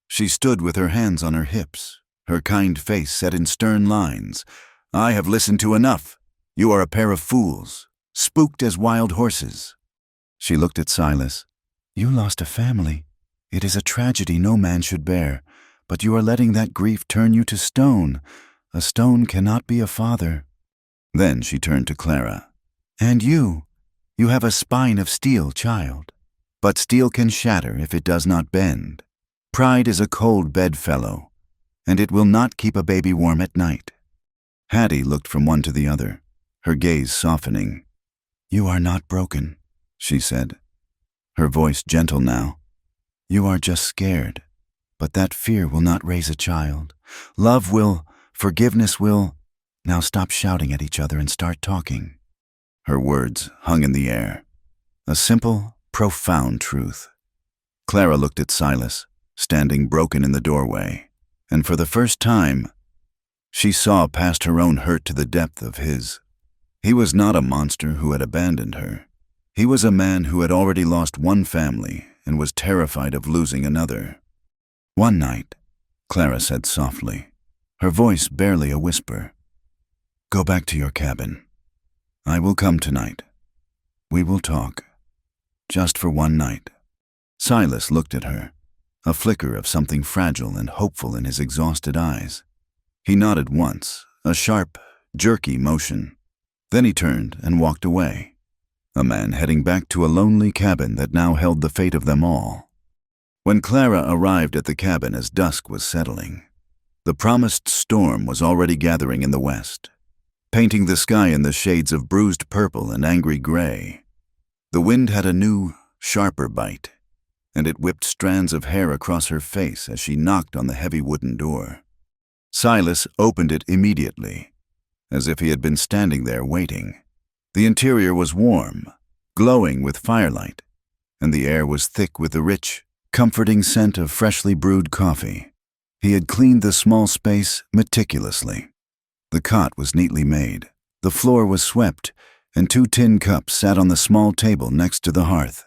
She stood with her hands on her hips, her kind face set in stern lines. "I have listened to enough. You are a pair of fools, spooked as wild horses." She looked at Silas. "You lost a family. It is a tragedy no man should bear, but you are letting that grief turn you to stone. A stone cannot be a father." Then she turned to Clara. "And you have a spine of steel, child. But steel can shatter if it does not bend. Pride is a cold bedfellow, and it will not keep a baby warm at night." Hattie looked from one to the other, her gaze softening. "You are not broken," she said, her voice gentle now. "You are just scared, but that fear will not raise a child. Love will, forgiveness will. Now stop shouting at each other and start talking." Her words hung in the air, a simple, profound truth. Clara looked at Silas, standing broken in the doorway, and for the first time, she saw past her own hurt to the depth of his. He was not a monster who had abandoned her. He was a man who had already lost one family and was terrified of losing another. "One night," Clara said softly, her voice barely a whisper, "go back to your cabin. I will come tonight. We will talk. Just for one night." Silas looked at her, a flicker of something fragile and hopeful in his exhausted eyes. He nodded once, a sharp, jerky motion. Then he turned and walked away, a man heading back to a lonely cabin that now held the fate of them all. When Clara arrived at the cabin as dusk was settling, the promised storm was already gathering in the west, painting the sky in the shades of bruised purple and angry gray. The wind had a new, sharper bite, and it whipped strands of hair across her face as she knocked on the heavy wooden door. Silas opened it immediately, as if he had been standing there waiting. The interior was warm, glowing with firelight, and the air was thick with the rich, comforting scent of freshly brewed coffee. He had cleaned the small space meticulously. The cot was neatly made, the floor was swept, and 2 tin cups sat on the small table next to the hearth.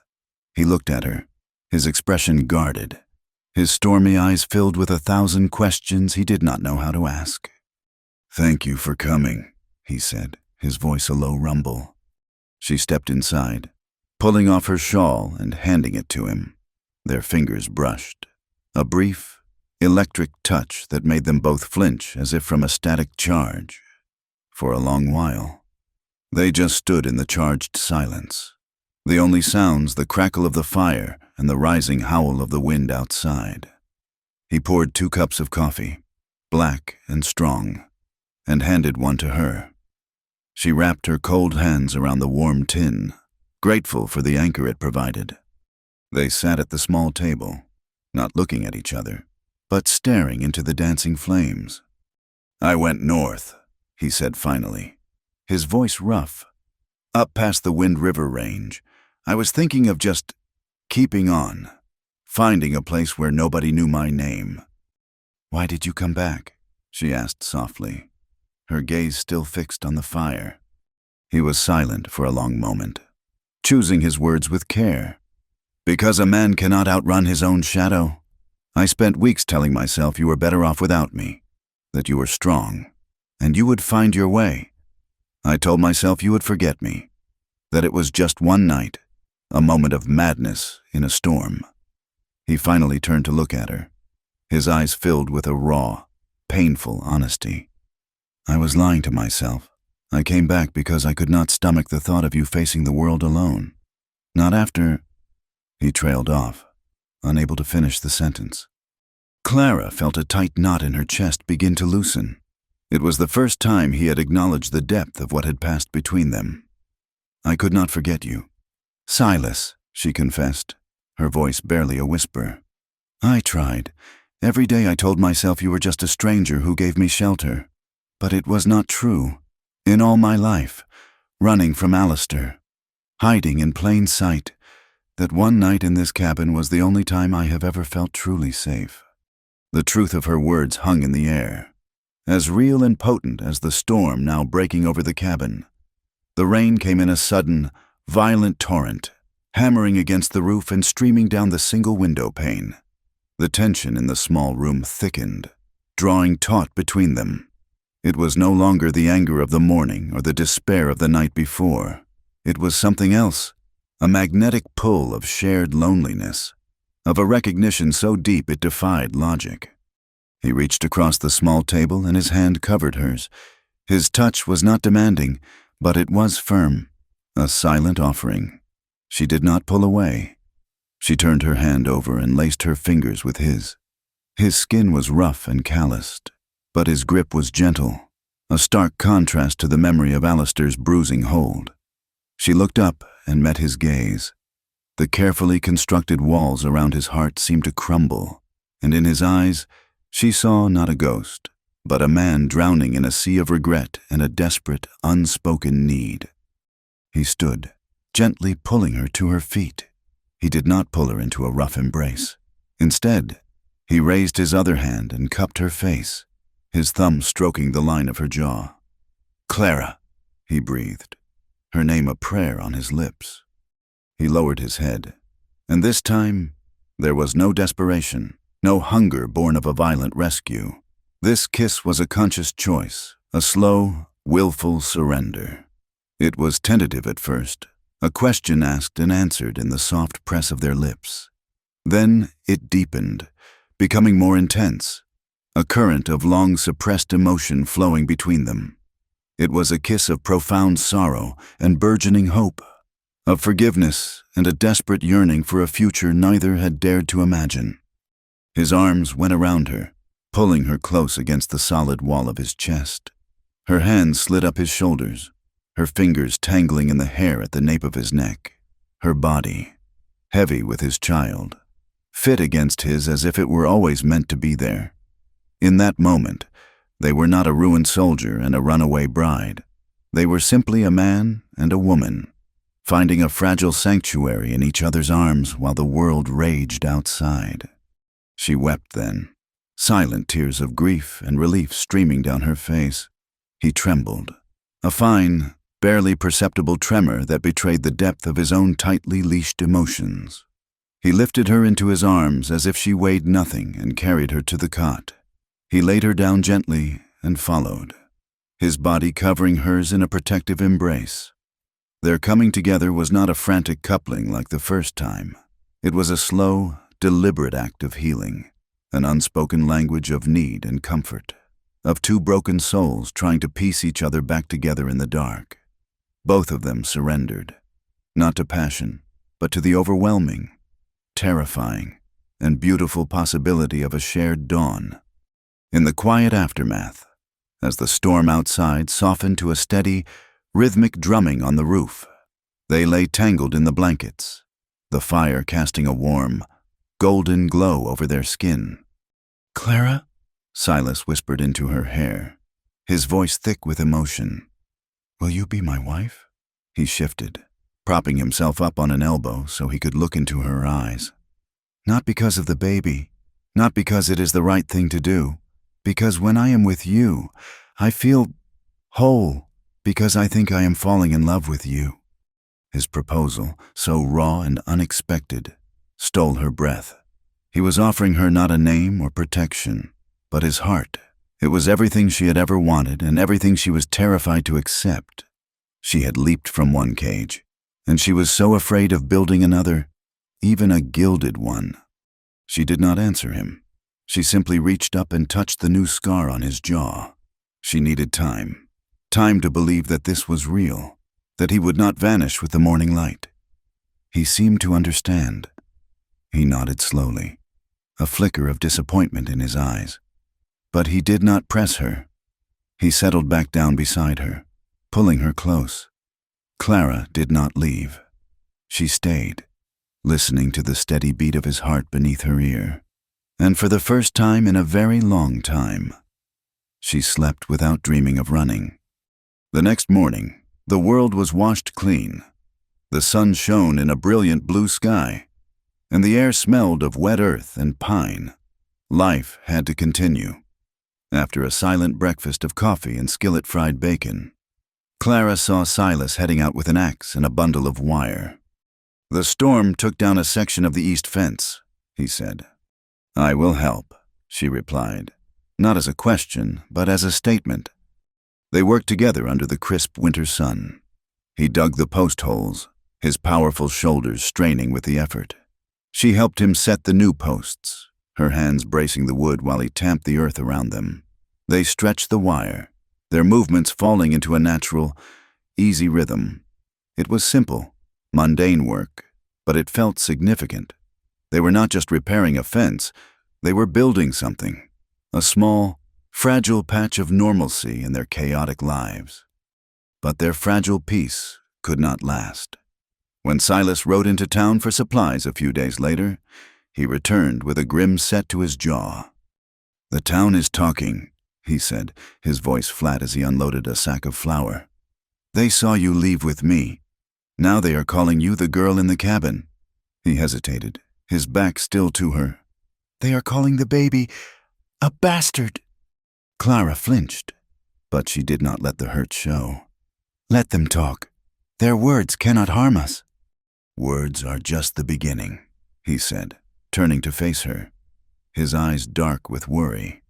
He looked at her, his expression guarded, his stormy eyes filled with 1,000 questions he did not know how to ask. "Thank you for coming," he said, his voice a low rumble. She stepped inside, pulling off her shawl and handing it to him. Their fingers brushed, a brief, electric touch that made them both flinch as if from a static charge. For a long while, they just stood in the charged silence, the only sounds the crackle of the fire and the rising howl of the wind outside. He poured 2 cups of coffee, black and strong, and handed one to her. She wrapped her cold hands around the warm tin, grateful for the anchor it provided. They sat at the small table, not looking at each other, but staring into the dancing flames. "I went north," he said finally, his voice rough. "Up past the Wind River Range. I was thinking of just keeping on, finding a place where nobody knew my name." "Why did you come back?" she asked softly, her gaze still fixed on the fire. He was silent for a long moment, choosing his words with care. "Because a man cannot outrun his own shadow. I spent weeks telling myself you were better off without me, that you were strong, and you would find your way. I told myself you would forget me, that it was just one night, a moment of madness in a storm." He finally turned to look at her, his eyes filled with a raw, painful honesty. "I was lying to myself. I came back because I could not stomach the thought of you facing the world alone. Not after—" He trailed off, unable to finish the sentence. Clara felt a tight knot in her chest begin to loosen. It was the first time he had acknowledged the depth of what had passed between them. "I could not forget you." "Silas," she confessed, her voice barely a whisper. "I tried. Every day I told myself you were just a stranger who gave me shelter. But it was not true. In all my life, running from Alistair, hiding in plain sight, that one night in this cabin was the only time I have ever felt truly safe." The truth of her words hung in the air, as real and potent as the storm now breaking over the cabin. The rain came in a sudden, violent torrent, hammering against the roof and streaming down the single window pane. The tension in the small room thickened, drawing taut between them. It was no longer the anger of the morning or the despair of the night before. It was something else, a magnetic pull of shared loneliness, of a recognition so deep it defied logic. He reached across the small table and his hand covered hers. His touch was not demanding, but it was firm, a silent offering. She did not pull away. She turned her hand over and laced her fingers with his. His skin was rough and calloused, but his grip was gentle, a stark contrast to the memory of Alistair's bruising hold. She looked up and met his gaze. The carefully constructed walls around his heart seemed to crumble, and in his eyes she saw not a ghost, but a man drowning in a sea of regret and a desperate, unspoken need. He stood, gently pulling her to her feet. He did not pull her into a rough embrace. Instead, he raised his other hand and cupped her face, his thumb stroking the line of her jaw. "Clara," he breathed, her name a prayer on his lips. He lowered his head, and this time there was no desperation, no hunger born of a violent rescue. This kiss was a conscious choice, a slow, willful surrender. It was tentative at first, a question asked and answered in the soft press of their lips. Then it deepened, becoming more intense, a current of long-suppressed emotion flowing between them. It was a kiss of profound sorrow and burgeoning hope, of forgiveness and a desperate yearning for a future neither had dared to imagine. His arms went around her, pulling her close against the solid wall of his chest. Her hands slid up his shoulders, her fingers tangling in the hair at the nape of his neck. Her body, heavy with his child, fit against his as if it were always meant to be there. In that moment, they were not a ruined soldier and a runaway bride. They were simply a man and a woman, finding a fragile sanctuary in each other's arms while the world raged outside. She wept then, silent tears of grief and relief streaming down her face. He trembled, a fine, barely perceptible tremor that betrayed the depth of his own tightly leashed emotions. He lifted her into his arms as if she weighed nothing and carried her to the cot. He laid her down gently and followed, his body covering hers in a protective embrace. Their coming together was not a frantic coupling like the first time. It was a slow, deliberate act of healing, an unspoken language of need and comfort, of two broken souls trying to piece each other back together in the dark. Both of them surrendered, not to passion, but to the overwhelming, terrifying, and beautiful possibility of a shared dawn. In the quiet aftermath, as the storm outside softened to a steady, rhythmic drumming on the roof, they lay tangled in the blankets, the fire casting a warm, golden glow over their skin. "Clara?" Silas whispered into her hair, his voice thick with emotion. "Will you be my wife?" He shifted, propping himself up on an elbow so he could look into her eyes. "Not because of the baby, not because it is the right thing to do, because when I am with you, I feel whole, because I think I am falling in love with you." His proposal, so raw and unexpected, stole her breath. He was offering her not a name or protection, but his heart. It was everything she had ever wanted and everything she was terrified to accept. She had leaped from one cage, and she was so afraid of building another, even a gilded one. She did not answer him. She simply reached up and touched the new scar on his jaw. She needed time to believe that this was real, that he would not vanish with the morning light. He seemed to understand. He nodded slowly, a flicker of disappointment in his eyes. But he did not press her. He settled back down beside her, pulling her close. Clara did not leave. She stayed, listening to the steady beat of his heart beneath her ear. And for the first time in a very long time, she slept without dreaming of running. The next morning, the world was washed clean. The sun shone in a brilliant blue sky, and the air smelled of wet earth and pine. Life had to continue. After a silent breakfast of coffee and skillet-fried bacon, Clara saw Silas heading out with an axe and a bundle of wire. "The storm took down a section of the east fence," he said. "I will help," she replied, not as a question, but as a statement. They worked together under the crisp winter sun. He dug the post holes, his powerful shoulders straining with the effort. She helped him set the new posts, her hands bracing the wood while he tamped the earth around them. They stretched the wire, their movements falling into a natural, easy rhythm. It was simple, mundane work, but it felt significant. They were not just repairing a fence, they were building something, a small, fragile patch of normalcy in their chaotic lives. But their fragile peace could not last. When Silas rode into town for supplies a few days later, he returned with a grim set to his jaw. "The town is talking," he said, his voice flat as he unloaded a sack of flour. "They saw you leave with me. Now they are calling you the girl in the cabin." He hesitated, his back still to her. "They are calling the baby a bastard." Clara flinched, but she did not let the hurt show. "Let them talk. Their words cannot harm us." "Words are just the beginning," he said, turning to face her, his eyes dark with worry.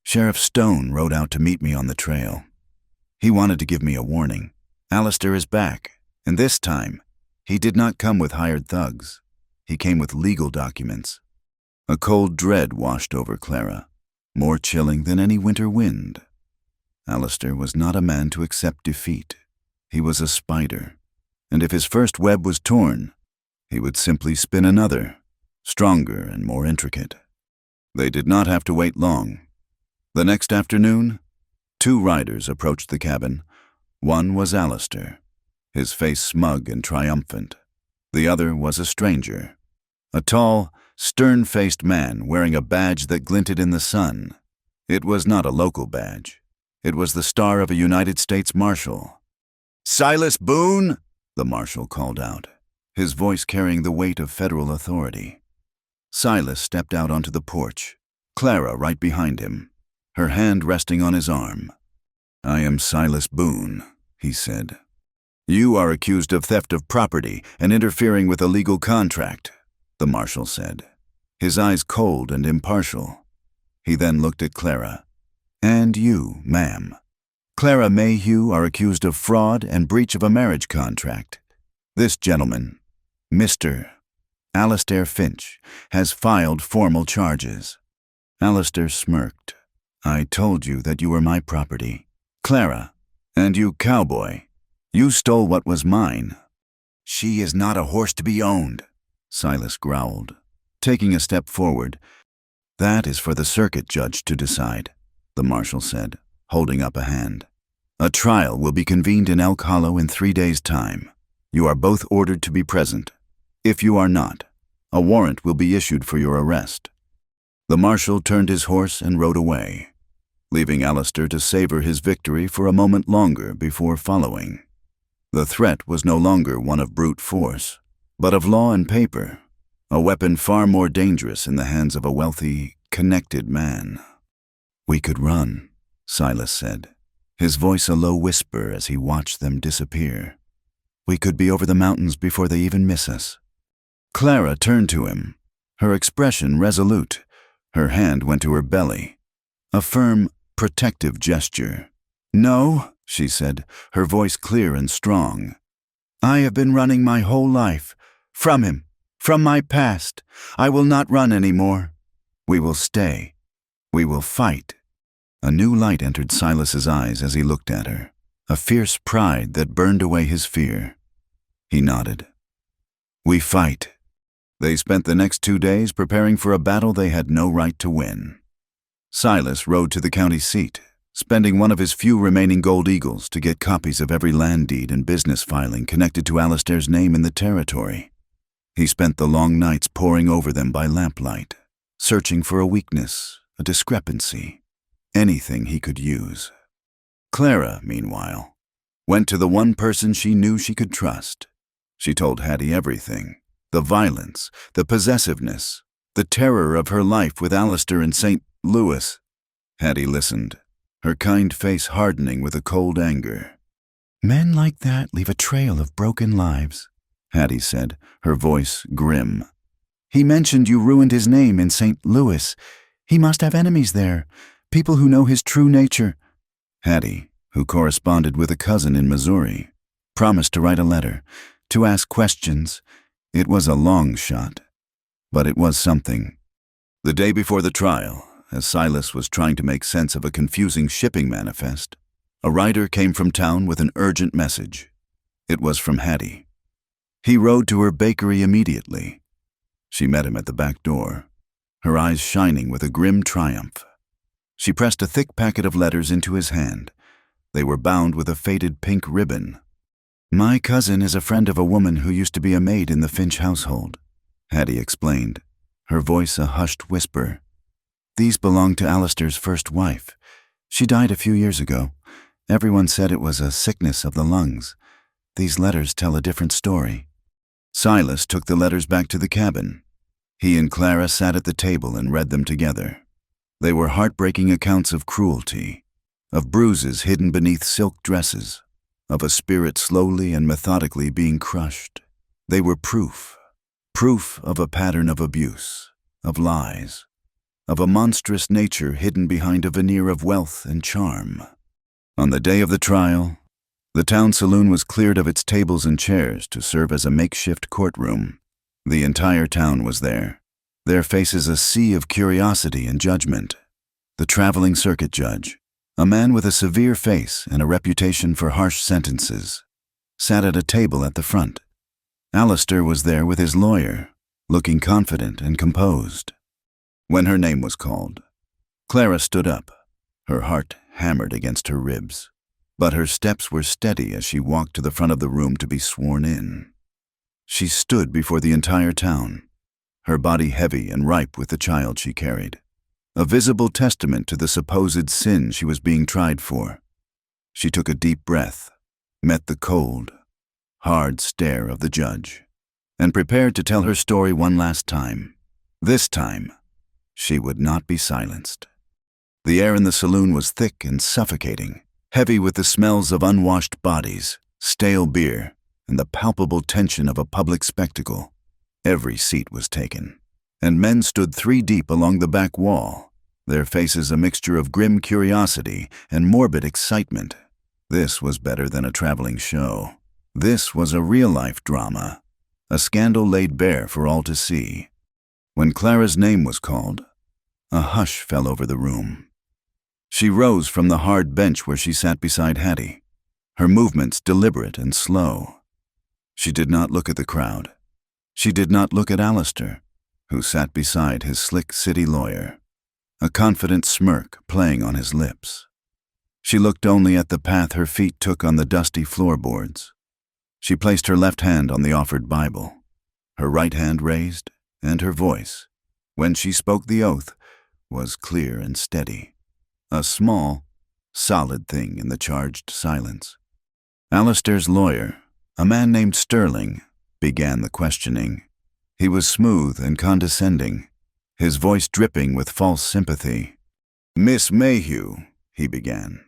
"Sheriff Stone rode out to meet me on the trail. He wanted to give me a warning. Alistair is back, and this time, he did not come with hired thugs. He came with legal documents." A cold dread washed over Clara, more chilling than any winter wind. Alistair was not a man to accept defeat. He was a spider, and if his first web was torn, he would simply spin another, stronger and more intricate. They did not have to wait long. The next afternoon, 2 riders approached the cabin. One was Alistair, his face smug and triumphant. The other was a stranger, a tall, stern-faced man wearing a badge that glinted in the sun. It was not a local badge. It was the star of a United States Marshal. "Silas Boone!" the Marshal called out, his voice carrying the weight of federal authority. Silas stepped out onto the porch, Clara right behind him, her hand resting on his arm. "I am Silas Boone," he said. "You are accused of theft of property and interfering with a legal contract," the Marshal said, his eyes cold and impartial. He then looked at Clara. "And you, ma'am. Clara Mayhew are accused of fraud and breach of a marriage contract. This gentleman, Mr. Alistair Finch, has filed formal charges." Alistair smirked. "I told you that you were my property. Clara, and you, Cowboy, you stole what was mine." "She is not a horse to be owned," Silas growled, taking a step forward. "That is for the circuit judge to decide," the Marshal said, holding up a hand. "A trial will be convened in Elk Hollow in 3 days' time. You are both ordered to be present. If you are not, a warrant will be issued for your arrest." The Marshal turned his horse and rode away, leaving Alistair to savor his victory for a moment longer before following. The threat was no longer one of brute force, but of law and paper, a weapon far more dangerous in the hands of a wealthy, connected man. "We could run," Silas said, his voice a low whisper as he watched them disappear. "We could be over the mountains before they even miss us." Clara turned to him, her expression resolute. Her hand went to her belly, a firm, protective gesture. "No," she said, her voice clear and strong. "I have been running my whole life, from him, from my past. I will not run anymore. We will stay. We will fight." A new light entered Silas's eyes as he looked at her, a fierce pride that burned away his fear. He nodded. "We fight." They spent the next 2 days preparing for a battle they had no right to win. Silas rode to the county seat, spending one of his few remaining gold eagles to get copies of every land deed and business filing connected to Alistair's name in the territory. He spent the long nights poring over them by lamplight, searching for a weakness, a discrepancy, anything he could use. Clara, meanwhile, went to the one person she knew she could trust. She told Hattie everything, the violence, the possessiveness, the terror of her life with Alistair in St. Louis. Hattie listened, her kind face hardening with a cold anger. "Men like that leave a trail of broken lives," Hattie said, her voice grim. "He mentioned you ruined his name in St. Louis. He must have enemies there, people who know his true nature." Hattie, who corresponded with a cousin in Missouri, promised to write a letter, to ask questions. It was a long shot, but it was something. The day before the trial, as Silas was trying to make sense of a confusing shipping manifest, a rider came from town with an urgent message. It was from Hattie. He rode to her bakery immediately. She met him at the back door, her eyes shining with a grim triumph. She pressed a thick packet of letters into his hand. They were bound with a faded pink ribbon. "My cousin is a friend of a woman who used to be a maid in the Finch household," Hattie explained, her voice a hushed whisper. "These belong to Alistair's first wife. She died a few years ago. Everyone said it was a sickness of the lungs. These letters tell a different story." Silas took the letters back to the cabin. He and Clara sat at the table and read them together. They were heartbreaking accounts of cruelty, of bruises hidden beneath silk dresses, of a spirit slowly and methodically being crushed. They were proof of a pattern of abuse, of lies, of a monstrous nature hidden behind a veneer of wealth and charm. On the day of the trial, the town saloon was cleared of its tables and chairs to serve as a makeshift courtroom. The entire town was there, their faces a sea of curiosity and judgment. The traveling circuit judge, a man with a severe face and a reputation for harsh sentences, sat at a table at the front. Alistair was there with his lawyer, looking confident and composed. When her name was called, Clara stood up, her heart hammered against her ribs, but her steps were steady as she walked to the front of the room to be sworn in. She stood before the entire town, her body heavy and ripe with the child she carried, a visible testament to the supposed sin she was being tried for. She took a deep breath, met the cold, hard stare of the judge, and prepared to tell her story one last time. This time, she would not be silenced. The air in the saloon was thick and suffocating, heavy with the smells of unwashed bodies, stale beer, and the palpable tension of a public spectacle. Every seat was taken, and men stood 3 deep along the back wall, their faces a mixture of grim curiosity and morbid excitement. This was better than a traveling show. This was a real-life drama, a scandal laid bare for all to see. When Clara's name was called, a hush fell over the room. She rose from the hard bench where she sat beside Hattie, her movements deliberate and slow. She did not look at the crowd. She did not look at Alistair, who sat beside his slick city lawyer, a confident smirk playing on his lips. She looked only at the path her feet took on the dusty floorboards. She placed her left hand on the offered Bible, her right hand raised, and her voice, when she spoke the oath, was clear and steady, a small, solid thing in the charged silence. Alistair's lawyer, a man named Sterling, began the questioning. He was smooth and condescending, his voice dripping with false sympathy. "Miss Mayhew," he began,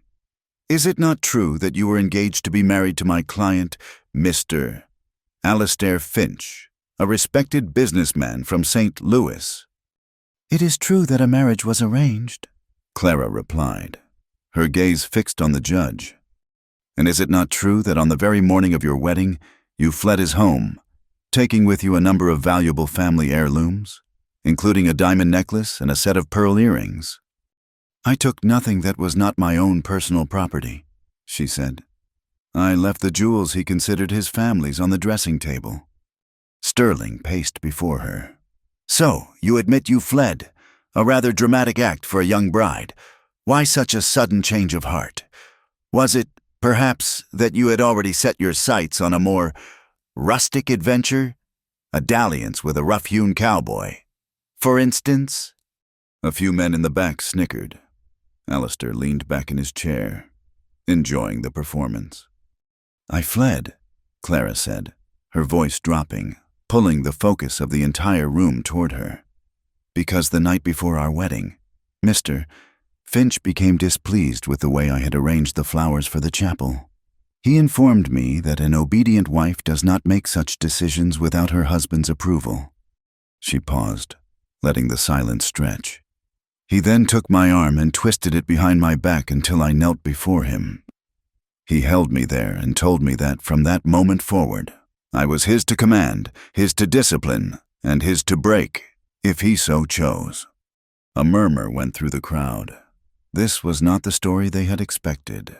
"is it not true that you were engaged to be married to my client, Mr. Alistair Finch, a respected businessman from St. Louis?" "It is true that a marriage was arranged," Clara replied, her gaze fixed on the judge. "And is it not true that on the very morning of your wedding, you fled his home, taking with you a number of valuable family heirlooms, including a diamond necklace and a set of pearl earrings?" "I took nothing that was not my own personal property," she said. "I left the jewels he considered his family's on the dressing table." Sterling paced before her. "So, you admit you fled, a rather dramatic act for a young bride. Why such a sudden change of heart? Was it, perhaps, that you had already set your sights on a more rustic adventure? A dalliance with a rough-hewn cowboy. For instance? A few men in the back snickered. Alistair leaned back in his chair, enjoying the performance. I fled, Clara said, her voice dropping, pulling the focus of the entire room toward her. Because the night before our wedding, Mr. Finch became displeased with the way I had arranged the flowers for the chapel. He informed me that an obedient wife does not make such decisions without her husband's approval. She paused, letting the silence stretch. He then took my arm and twisted it behind my back until I knelt before him. He held me there and told me that from that moment forward, I was his to command, his to discipline, and his to break, if he so chose. A murmur went through the crowd. This was not the story they had expected.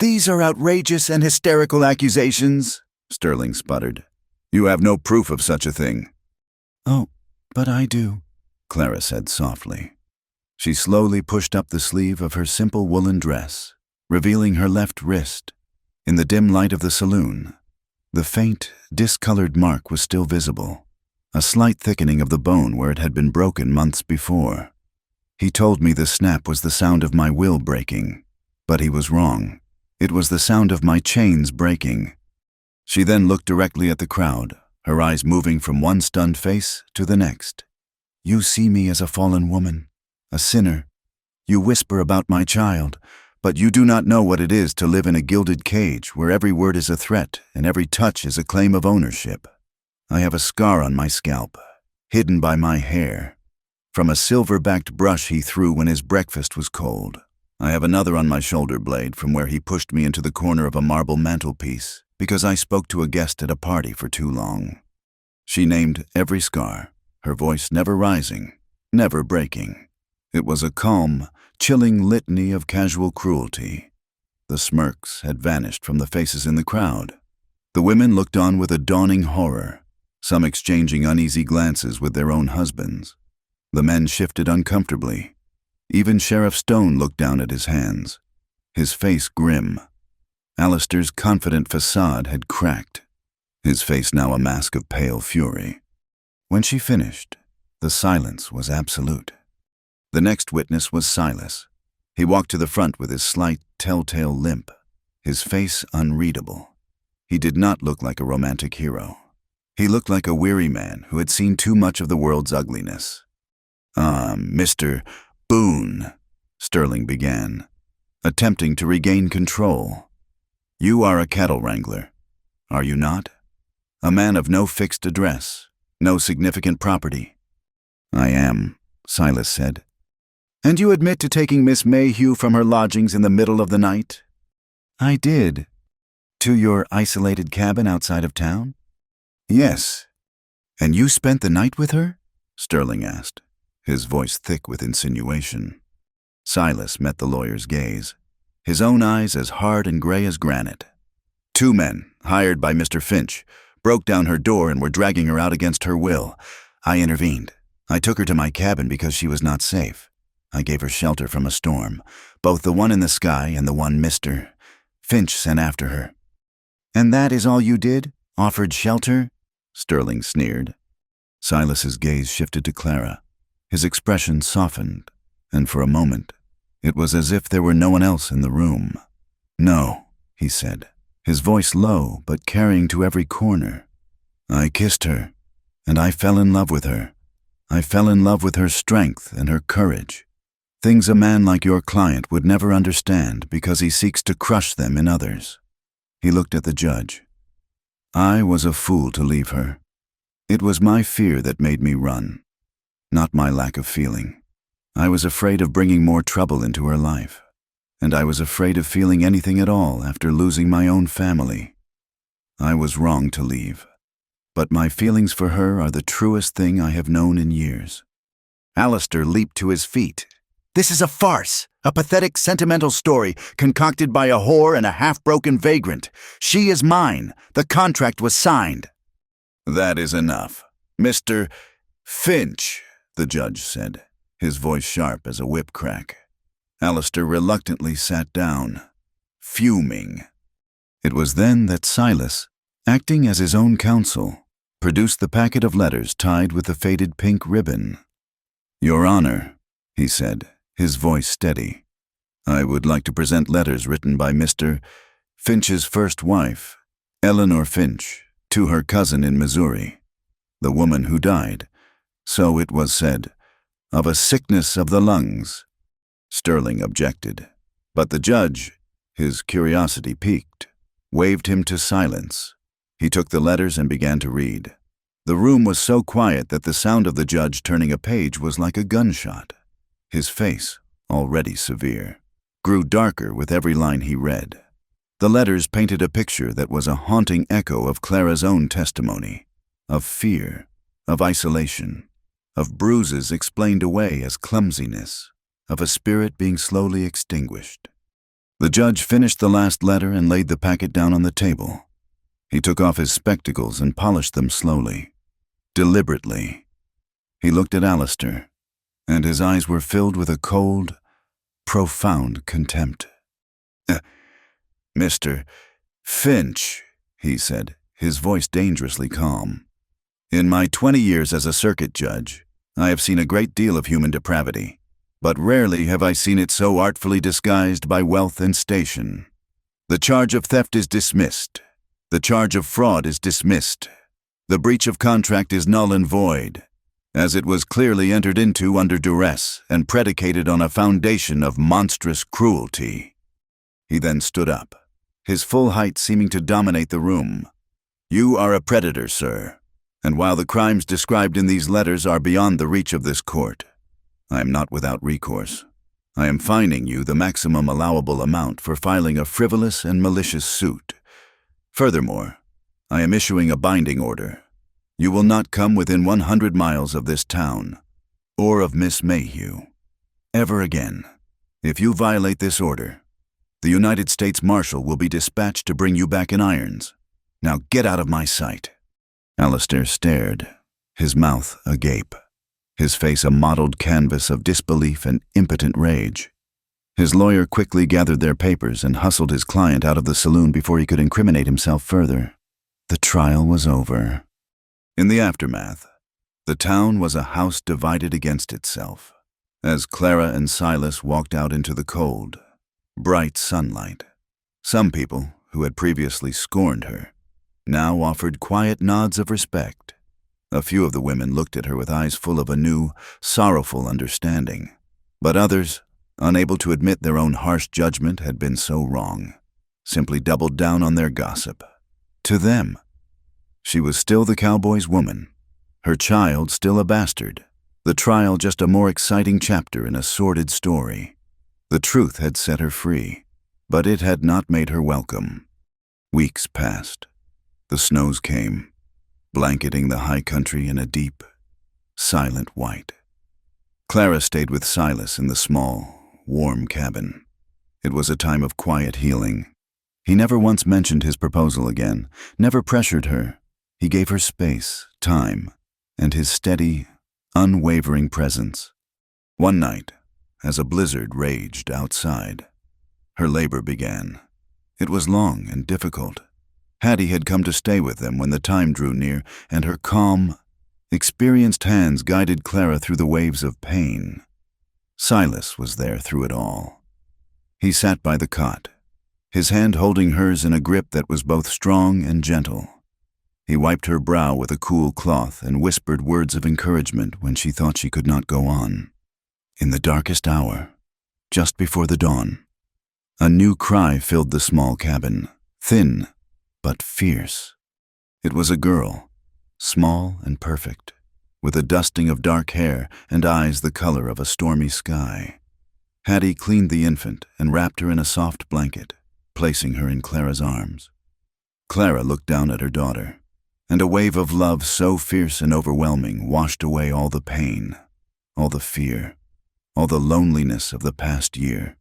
"These are outrageous and hysterical accusations," Sterling sputtered. "You have no proof of such a thing." "Oh, but I do," Clara said softly. She slowly pushed up the sleeve of her simple woolen dress, revealing her left wrist. In the dim light of the saloon, the faint, discolored mark was still visible, a slight thickening of the bone where it had been broken months before. He told me the snap was the sound of my will breaking, but he was wrong. It was the sound of my chains breaking. She then looked directly at the crowd, her eyes moving from one stunned face to the next. "You see me as a fallen woman, a sinner. You whisper about my child, but you do not know what it is to live in a gilded cage where every word is a threat and every touch is a claim of ownership. I have a scar on my scalp, hidden by my hair, from a silver-backed brush he threw when his breakfast was cold. I have another on my shoulder blade from where he pushed me into the corner of a marble mantelpiece because I spoke to a guest at a party for too long." She named every scar, her voice never rising, never breaking. It was a calm, chilling litany of casual cruelty. The smirks had vanished from the faces in the crowd. The women looked on with a dawning horror, some exchanging uneasy glances with their own husbands. The men shifted uncomfortably. Even Sheriff Stone looked down at his hands, his face grim. Alistair's confident facade had cracked, his face now a mask of pale fury. When she finished, the silence was absolute. The next witness was Silas. He walked to the front with his slight, telltale limp, his face unreadable. He did not look like a romantic hero. He looked like a weary man who had seen too much of the world's ugliness. Mr. Boone," Sterling began, attempting to regain control. "You are a cattle wrangler, are you not? A man of no fixed address, no significant property." "I am," Silas said. "And you admit to taking Miss Mayhew from her lodgings in the middle of the night?" "I did." "To your isolated cabin outside of town?" "Yes." "And you spent the night with her?" Sterling asked, his voice thick with insinuation. Silas met the lawyer's gaze, his own eyes as hard and gray as granite. "2 men, hired by Mr. Finch, broke down her door and were dragging her out against her will. I intervened. I took her to my cabin because she was not safe. I gave her shelter from a storm, both the one in the sky and the one Mr. Finch sent after her." "And that is all you did? Offered shelter?" Sterling sneered. Silas's gaze shifted to Clara. His expression softened, and for a moment, it was as if there were no one else in the room. "No," he said, his voice low but carrying to every corner. "I kissed her, and I fell in love with her. I fell in love with her strength and her courage. Things a man like your client would never understand because he seeks to crush them in others." He looked at the judge. "I was a fool to leave her. It was my fear that made me run, not my lack of feeling. I was afraid of bringing more trouble into her life, and I was afraid of feeling anything at all after losing my own family. I was wrong to leave, but my feelings for her are the truest thing I have known in years." Alistair leaped to his feet. "This is a farce, a pathetic sentimental story concocted by a whore and a half-broken vagrant. She is mine. The contract was signed." "That is enough. Mr. Finch," the judge said, his voice sharp as a whip crack. Alistair reluctantly sat down, fuming. It was then that Silas, acting as his own counsel, produced the packet of letters tied with the faded pink ribbon. "Your Honor," he said, his voice steady, "I would like to present letters written by Mr. Finch's first wife, Eleanor Finch, to her cousin in Missouri, the woman who died, so it was said, of a sickness of the lungs." Sterling objected, but the judge, his curiosity piqued, waved him to silence. He took the letters and began to read. The room was so quiet that the sound of the judge turning a page was like a gunshot. His face, already severe, grew darker with every line he read. The letters painted a picture that was a haunting echo of Clara's own testimony, of fear, of isolation, of bruises explained away as clumsiness, of a spirit being slowly extinguished. The judge finished the last letter and laid the packet down on the table. He took off his spectacles and polished them slowly, deliberately. He looked at Alistair, and his eyes were filled with a cold, profound contempt. "Mr. Finch," he said, his voice dangerously calm. "In my 20 years as a circuit judge, I have seen a great deal of human depravity, but rarely have I seen it so artfully disguised by wealth and station. The charge of theft is dismissed. The charge of fraud is dismissed. The breach of contract is null and void, as it was clearly entered into under duress and predicated on a foundation of monstrous cruelty." He then stood up, his full height seeming to dominate the room. "You are a predator, sir, and while the crimes described in these letters are beyond the reach of this court, I am not without recourse. I am fining you the maximum allowable amount for filing a frivolous and malicious suit. Furthermore, I am issuing a binding order. You will not come within 100 miles of this town, or of Miss Mayhew, ever again. If you violate this order, the United States Marshal will be dispatched to bring you back in irons. Now get out of my sight." Alistair stared, his mouth agape, his face a mottled canvas of disbelief and impotent rage. His lawyer quickly gathered their papers and hustled his client out of the saloon before he could incriminate himself further. The trial was over. In the aftermath, the town was a house divided against itself, as Clara and Silas walked out into the cold, bright sunlight. Some people, who had previously scorned her, now offered quiet nods of respect. A few of the women looked at her with eyes full of a new, sorrowful understanding, but others, unable to admit their own harsh judgment had been so wrong, simply doubled down on their gossip. To them, she was still the cowboy's woman, her child still a bastard, the trial just a more exciting chapter in a sordid story. The truth had set her free, but it had not made her welcome. Weeks passed. The snows came, blanketing the high country in a deep, silent white. Clara stayed with Silas in the small, warm cabin. It was a time of quiet healing. He never once mentioned his proposal again, never pressured her. He gave her space, time, and his steady, unwavering presence. One night, as a blizzard raged outside, her labor began. It was long and difficult. Hattie had come to stay with them when the time drew near, and her calm, experienced hands guided Clara through the waves of pain. Silas was there through it all. He sat by the cot, his hand holding hers in a grip that was both strong and gentle. He wiped her brow with a cool cloth and whispered words of encouragement when she thought she could not go on. In the darkest hour, just before the dawn, a new cry filled the small cabin, thin but fierce. It was a girl, small and perfect, with a dusting of dark hair and eyes the color of a stormy sky. Hattie cleaned the infant and wrapped her in a soft blanket, placing her in Clara's arms. Clara looked down at her daughter, and a wave of love so fierce and overwhelming washed away all the pain, all the fear, all the loneliness of the past year.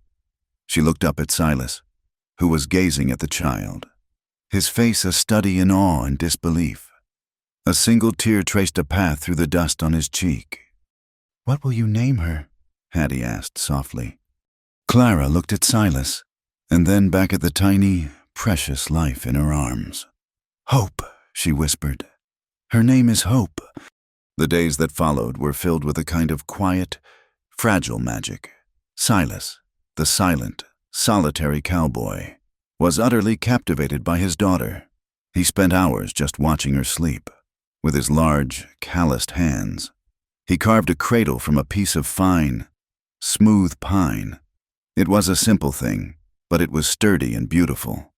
She looked up at Silas, who was gazing at the child, his face a study in awe and disbelief. A single tear traced a path through the dust on his cheek. "What will you name her?" Hattie asked softly. Clara looked at Silas, and then back at the tiny, precious life in her arms. "Hope," she whispered. Her name is Hope." The days that followed were filled with a kind of quiet, fragile magic. Silas, the silent, solitary cowboy, was utterly captivated by his daughter. He spent hours just watching her sleep. With his large, calloused hands, he carved a cradle from a piece of fine, smooth pine. It was a simple thing, but it was sturdy and beautiful.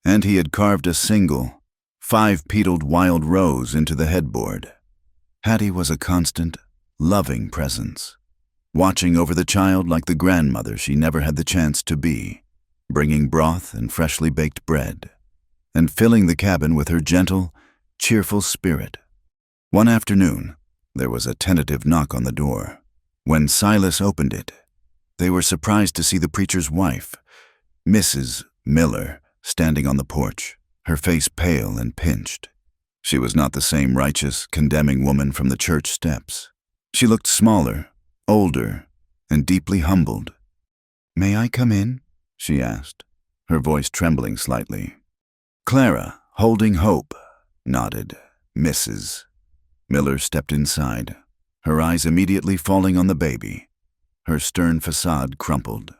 And he had carved a single, 5-petaled wild rose into the headboard. Hattie was a constant, loving presence, watching over the child like the grandmother she never had the chance to be, bringing broth and freshly baked bread, and filling the cabin with her gentle, cheerful spirit. One afternoon, there was a tentative knock on the door. When Silas opened it, they were surprised to see the preacher's wife, Mrs. Miller, standing on the porch, her face pale and pinched. She was not the same righteous, condemning woman from the church steps. She looked smaller, older, and deeply humbled. "May I come in?" she asked, her voice trembling slightly. Clara, holding Hope, nodded. Mrs. Miller stepped inside, her eyes immediately falling on the baby. Her stern facade crumpled.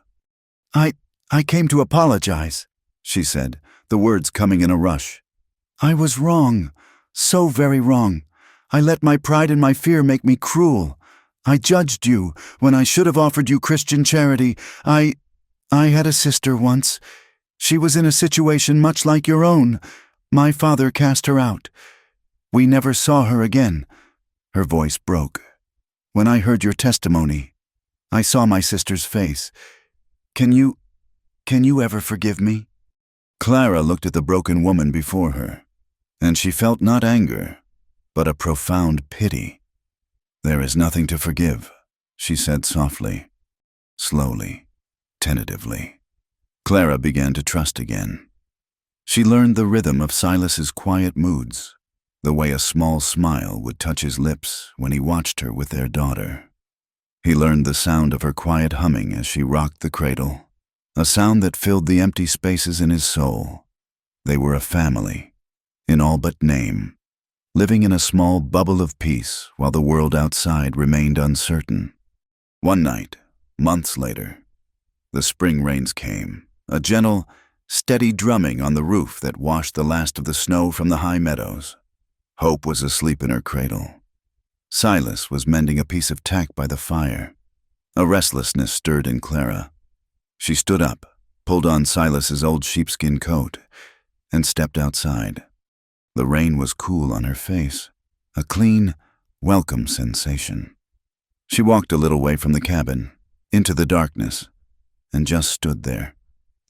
I came to apologize," she said, the words coming in a rush. "I was wrong, so very wrong. I let my pride and my fear make me cruel. I judged you when I should have offered you Christian charity. I had a sister once. She was in a situation much like your own. My father cast her out. We never saw her again." Her voice broke. "When I heard your testimony, I saw my sister's face. Can you ever forgive me?" Clara looked at the broken woman before her, and she felt not anger, but a profound pity. "There is nothing to forgive," she said softly, slowly, tentatively. Clara began to trust again. She learned the rhythm of Silas's quiet moods, the way a small smile would touch his lips when he watched her with their daughter. He learned the sound of her quiet humming as she rocked the cradle, a sound that filled the empty spaces in his soul. They were a family, in all but name, living in a small bubble of peace while the world outside remained uncertain. One night, months later, the spring rains came, a gentle, steady drumming on the roof that washed the last of the snow from the high meadows. Hope was asleep in her cradle. Silas was mending a piece of tack by the fire. A restlessness stirred in Clara. She stood up, pulled on Silas's old sheepskin coat, and stepped outside. The rain was cool on her face, a clean, welcome sensation. She walked a little way from the cabin, into the darkness, and just stood there,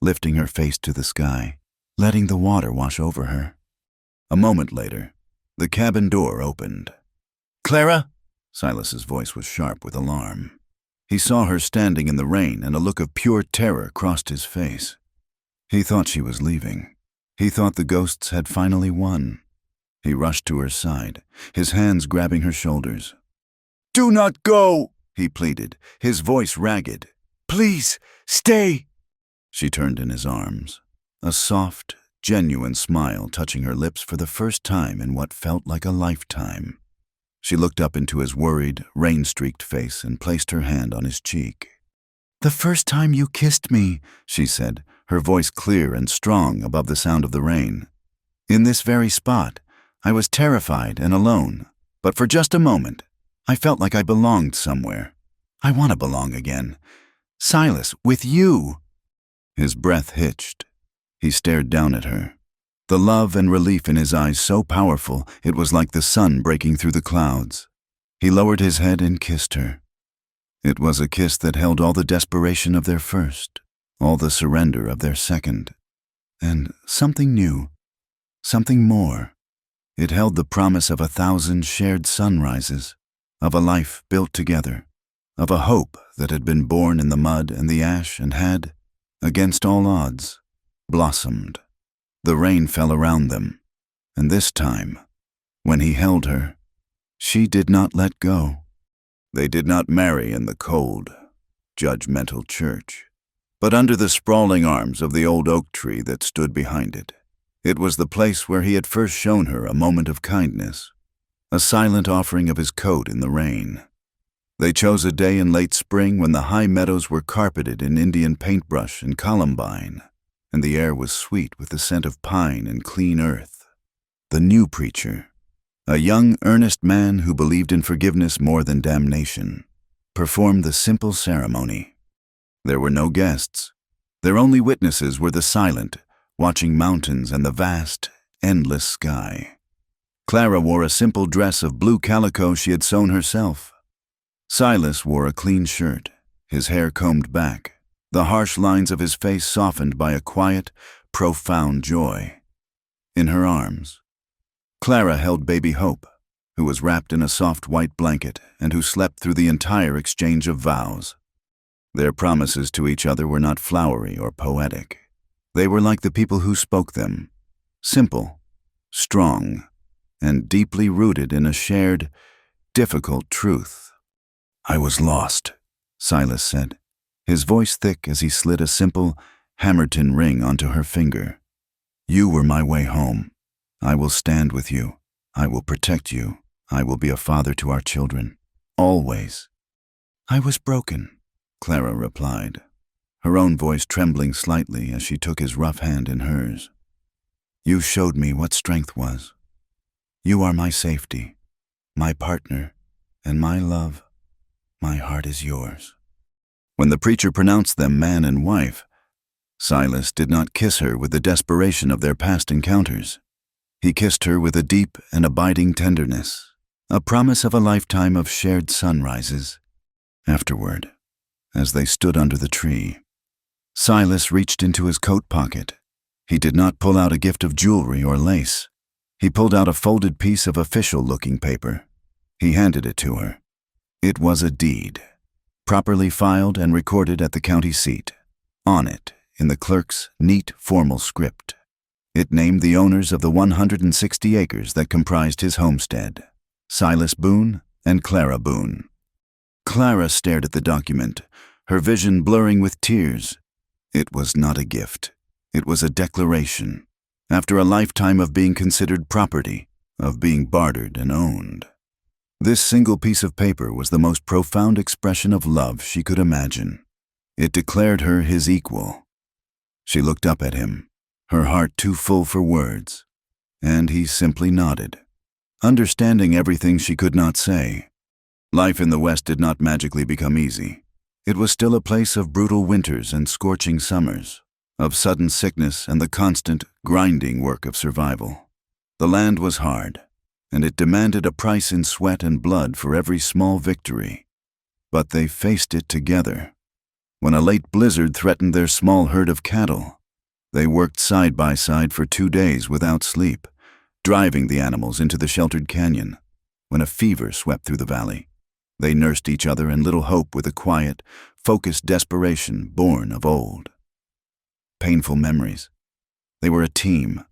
lifting her face to the sky, letting the water wash over her. A moment later, the cabin door opened. "Clara?" Silas's voice was sharp with alarm. He saw her standing in the rain, and a look of pure terror crossed his face. He thought she was leaving. He thought the ghosts had finally won. He rushed to her side, his hands grabbing her shoulders. "Do not go," he pleaded, his voice ragged. "Please, stay." She turned in his arms, a soft, genuine smile touching her lips for the first time in what felt like a lifetime. She looked up into his worried, rain-streaked face and placed her hand on his cheek. "The first time you kissed me," she said, her voice clear and strong above the sound of the rain. "In this very spot, I was terrified and alone, but for just a moment, I felt like I belonged somewhere. I want to belong again. Silas, with you." His breath hitched. He stared down at her, the love and relief in his eyes so powerful it was like the sun breaking through the clouds. He lowered his head and kissed her. It was a kiss that held all the desperation of their first, all the surrender of their second, and something new, something more. It held the promise of 1,000 shared sunrises, of a life built together, of a hope that had been born in the mud and the ash and had, against all odds, blossomed. The rain fell around them, and this time, when he held her, she did not let go. They did not marry in the cold, judgmental church, but under the sprawling arms of the old oak tree that stood behind it. It was the place where he had first shown her a moment of kindness, a silent offering of his coat in the rain. They chose a day in late spring when the high meadows were carpeted in Indian paintbrush and columbine, and the air was sweet with the scent of pine and clean earth. The new preacher, a young, earnest man who believed in forgiveness more than damnation, performed the simple ceremony. There were no guests. Their only witnesses were the silent, watching mountains and the vast, endless sky. Clara wore a simple dress of blue calico she had sewn herself. Silas wore a clean shirt, his hair combed back, the harsh lines of his face softened by a quiet, profound joy. In her arms, Clara held baby Hope, who was wrapped in a soft white blanket and who slept through the entire exchange of vows. Their promises to each other were not flowery or poetic. They were like the people who spoke them, simple, strong, and deeply rooted in a shared, difficult truth. "I was lost," Silas said, his voice thick as he slid a simple Hammerton ring onto her finger. "You were my way home. I will stand with you. I will protect you. I will be a father to our children. Always." "I was broken," Clara replied, her own voice trembling slightly as she took his rough hand in hers. "You showed me what strength was. You are my safety, my partner, and my love. My heart is yours." When the preacher pronounced them man and wife, Silas did not kiss her with the desperation of their past encounters. He kissed her with a deep and abiding tenderness, a promise of a lifetime of shared sunrises. Afterward, as they stood under the tree, Silas reached into his coat pocket. He did not pull out a gift of jewelry or lace. He pulled out a folded piece of official-looking paper. He handed it to her. It was a deed, properly filed and recorded at the county seat. On it, in the clerk's neat, formal script, it named the owners of the 160 acres that comprised his homestead, Silas Boone and Clara Boone. Clara stared at the document, her vision blurring with tears. It was not a gift. It was a declaration, after a lifetime of being considered property, of being bartered and owned. This single piece of paper was the most profound expression of love she could imagine. It declared her his equal. She looked up at him, her heart too full for words, and he simply nodded, understanding everything she could not say. Life in the West did not magically become easy. It was still a place of brutal winters and scorching summers, of sudden sickness and the constant, grinding work of survival. The land was hard, and it demanded a price in sweat and blood for every small victory. But they faced it together. When a late blizzard threatened their small herd of cattle, they worked side by side for 2 days without sleep, driving the animals into the sheltered canyon. When a fever swept through the valley, they nursed each other in little hope with a quiet, focused desperation born of old. Painful memories. They were a team,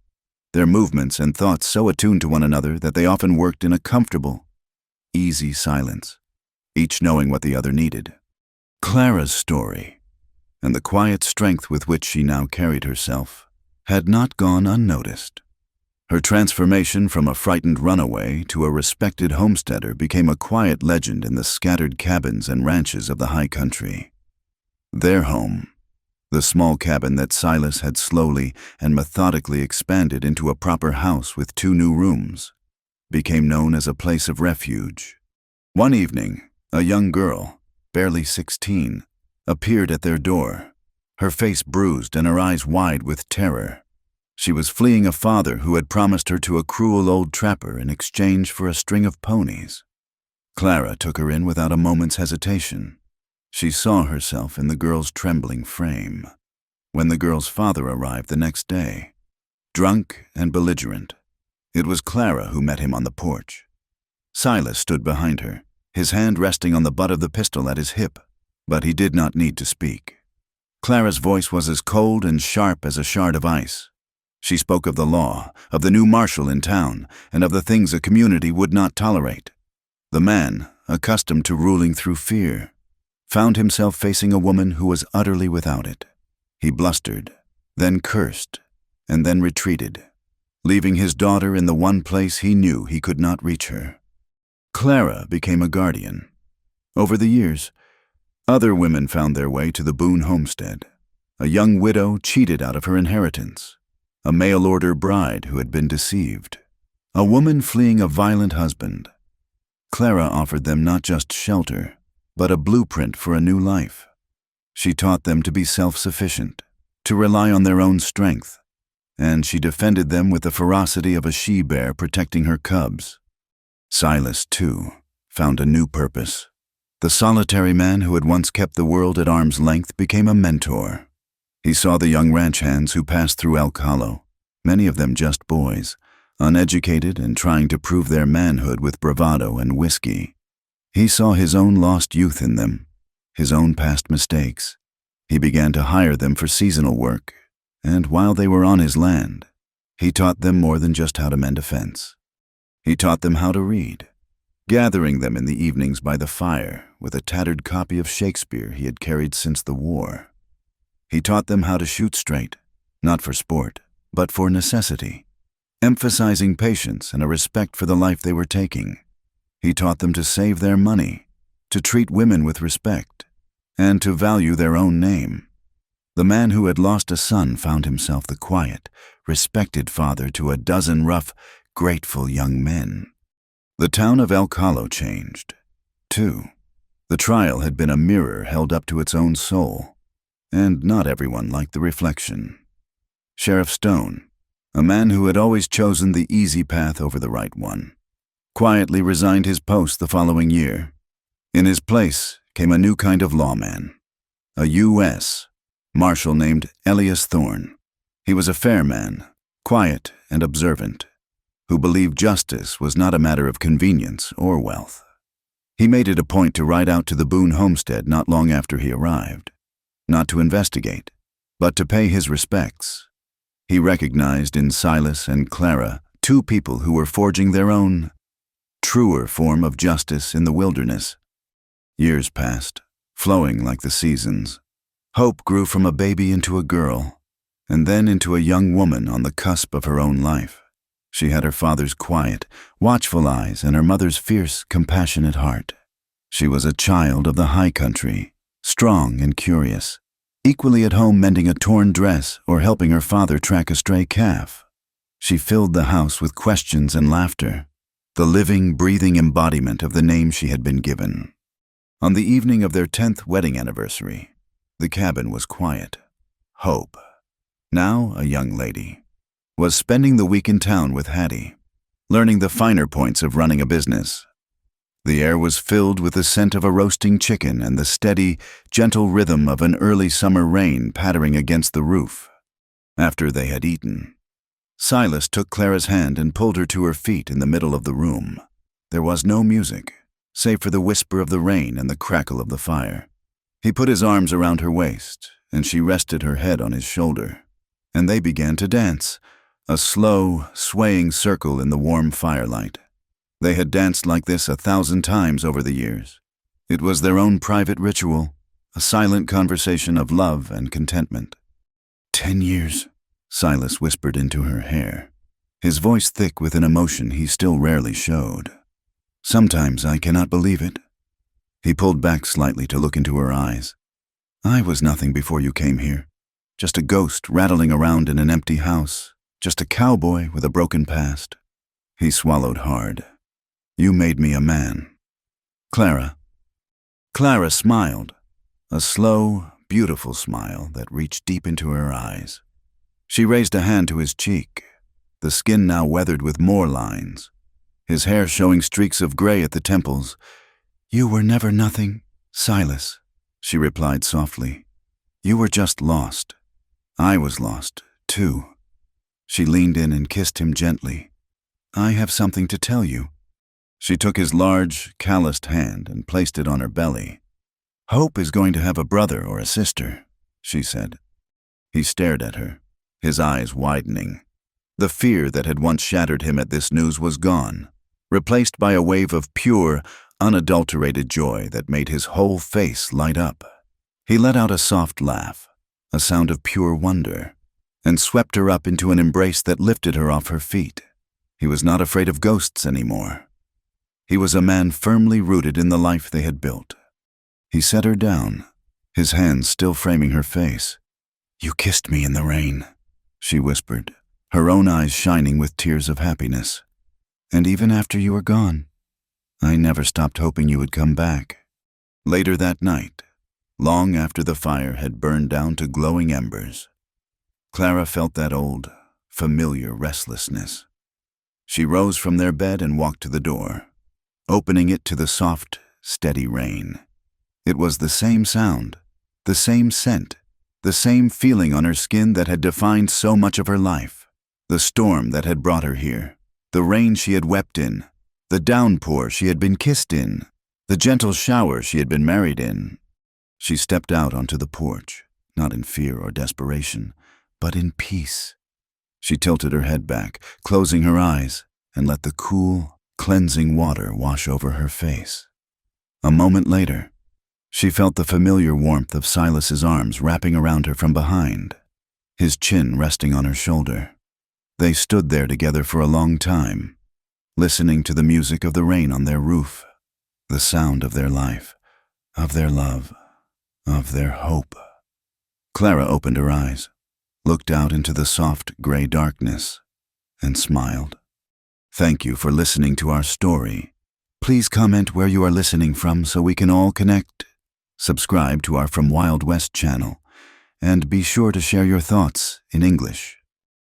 their movements and thoughts so attuned to one another that they often worked in a comfortable, easy silence, each knowing what the other needed. Clara's story, and the quiet strength with which she now carried herself, had not gone unnoticed. Her transformation from a frightened runaway to a respected homesteader became a quiet legend in the scattered cabins and ranches of the high country. Their home, the small cabin that Silas had slowly and methodically expanded into a proper house with 2 new rooms, became known as a place of refuge. One evening, a young girl, barely 16, appeared at their door, her face bruised and her eyes wide with terror. She was fleeing a father who had promised her to a cruel old trapper in exchange for a string of ponies. Clara took her in without a moment's hesitation. She saw herself in the girl's trembling frame. When the girl's father arrived the next day, drunk and belligerent, it was Clara who met him on the porch. Silas stood behind her, his hand resting on the butt of the pistol at his hip, but he did not need to speak. Clara's voice was as cold and sharp as a shard of ice. She spoke of the law, of the new marshal in town, and of the things a community would not tolerate. The man, accustomed to ruling through fear, found himself facing a woman who was utterly without it. He blustered, then cursed, and then retreated, leaving his daughter in the one place he knew he could not reach her. Clara became a guardian. Over the years, other women found their way to the Boone homestead. A young widow cheated out of her inheritance. A mail-order bride who had been deceived. A woman fleeing a violent husband. Clara offered them not just shelter, but a blueprint for a new life. She taught them to be self-sufficient, to rely on their own strength, and she defended them with the ferocity of a she-bear protecting her cubs. Silas, too, found a new purpose. The solitary man who had once kept the world at arm's length became a mentor. He saw the young ranch hands who passed through Elk Hollow, many of them just boys, uneducated and trying to prove their manhood with bravado and whiskey. He saw his own lost youth in them, his own past mistakes. He began to hire them for seasonal work, and while they were on his land, he taught them more than just how to mend a fence. He taught them how to read, gathering them in the evenings by the fire with a tattered copy of Shakespeare he had carried since the war. He taught them how to shoot straight, not for sport, but for necessity, emphasizing patience and a respect for the life they were taking. He taught them to save their money, to treat women with respect, and to value their own name. The man who had lost a son found himself the quiet, respected father to a dozen rough, grateful young men. The town of Elk Hollow changed, too. The trial had been a mirror held up to its own soul, and not everyone liked the reflection. Sheriff Stone, a man who had always chosen the easy path over the right one, quietly resigned his post the following year. In his place came a new kind of lawman, a U.S. Marshal named Elias Thorne. He was a fair man, quiet and observant, who believed justice was not a matter of convenience or wealth. He made it a point to ride out to the Boone homestead not long after he arrived, not to investigate, but to pay his respects. He recognized in Silas and Clara two people who were forging their own, truer form of justice in the wilderness. Years passed, flowing like the seasons. Hope grew from a baby into a girl, and then into a young woman on the cusp of her own life. She had her father's quiet, watchful eyes and her mother's fierce, compassionate heart. She was a child of the high country, strong and curious, equally at home mending a torn dress or helping her father track a stray calf. She filled the house with questions and laughter, the living, breathing embodiment of the name she had been given. On the evening of their 10th wedding anniversary, the cabin was quiet. Hope, now a young lady, was spending the week in town with Hattie, learning the finer points of running a business. The air was filled with the scent of a roasting chicken and the steady, gentle rhythm of an early summer rain pattering against the roof. After they had eaten, Silas took Clara's hand and pulled her to her feet in the middle of the room. There was no music, save for the whisper of the rain and the crackle of the fire. He put his arms around her waist, and she rested her head on his shoulder, and they began to dance, a slow, swaying circle in the warm firelight. They had danced like this 1,000 times over the years. It was their own private ritual, a silent conversation of love and contentment. 10 years, Silas whispered into her hair, his voice thick with an emotion he still rarely showed. Sometimes I cannot believe it. He pulled back slightly to look into her eyes. I was nothing before you came here, just a ghost rattling around in an empty house. Just a cowboy with a broken past. He swallowed hard. You made me a man. Clara. Clara smiled, a slow, beautiful smile that reached deep into her eyes. She raised a hand to his cheek, the skin now weathered with more lines, his hair showing streaks of gray at the temples. You were never nothing, Silas, she replied softly. You were just lost. I was lost, too. She leaned in and kissed him gently. I have something to tell you. She took his large, calloused hand and placed it on her belly. Hope is going to have a brother or a sister, she said. He stared at her, his eyes widening. The fear that had once shattered him at this news was gone, replaced by a wave of pure, unadulterated joy that made his whole face light up. He let out a soft laugh, a sound of pure wonder, and swept her up into an embrace that lifted her off her feet. He was not afraid of ghosts anymore. He was a man firmly rooted in the life they had built. He set her down, his hands still framing her face. "You kissed me in the rain," she whispered, her own eyes shining with tears of happiness. "And even after you were gone, I never stopped hoping you would come back." Later that night, long after the fire had burned down to glowing embers, Clara felt that old, familiar restlessness. She rose from their bed and walked to the door, opening it to the soft, steady rain. It was the same sound, the same scent, the same feeling on her skin that had defined so much of her life. The storm that had brought her here, the rain she had wept in, the downpour she had been kissed in, the gentle shower she had been married in. She stepped out onto the porch, not in fear or desperation, but in peace. She tilted her head back, closing her eyes, and let the cool, cleansing water wash over her face. A moment later, she felt the familiar warmth of Silas's arms wrapping around her from behind, his chin resting on her shoulder. They stood there together for a long time, listening to the music of the rain on their roof, the sound of their life, of their love, of their hope. Clara opened her eyes, looked out into the soft gray darkness, and smiled. Thank you for listening to our story. Please comment where you are listening from so we can all connect. Subscribe to our From Wild West channel, and be sure to share your thoughts in English.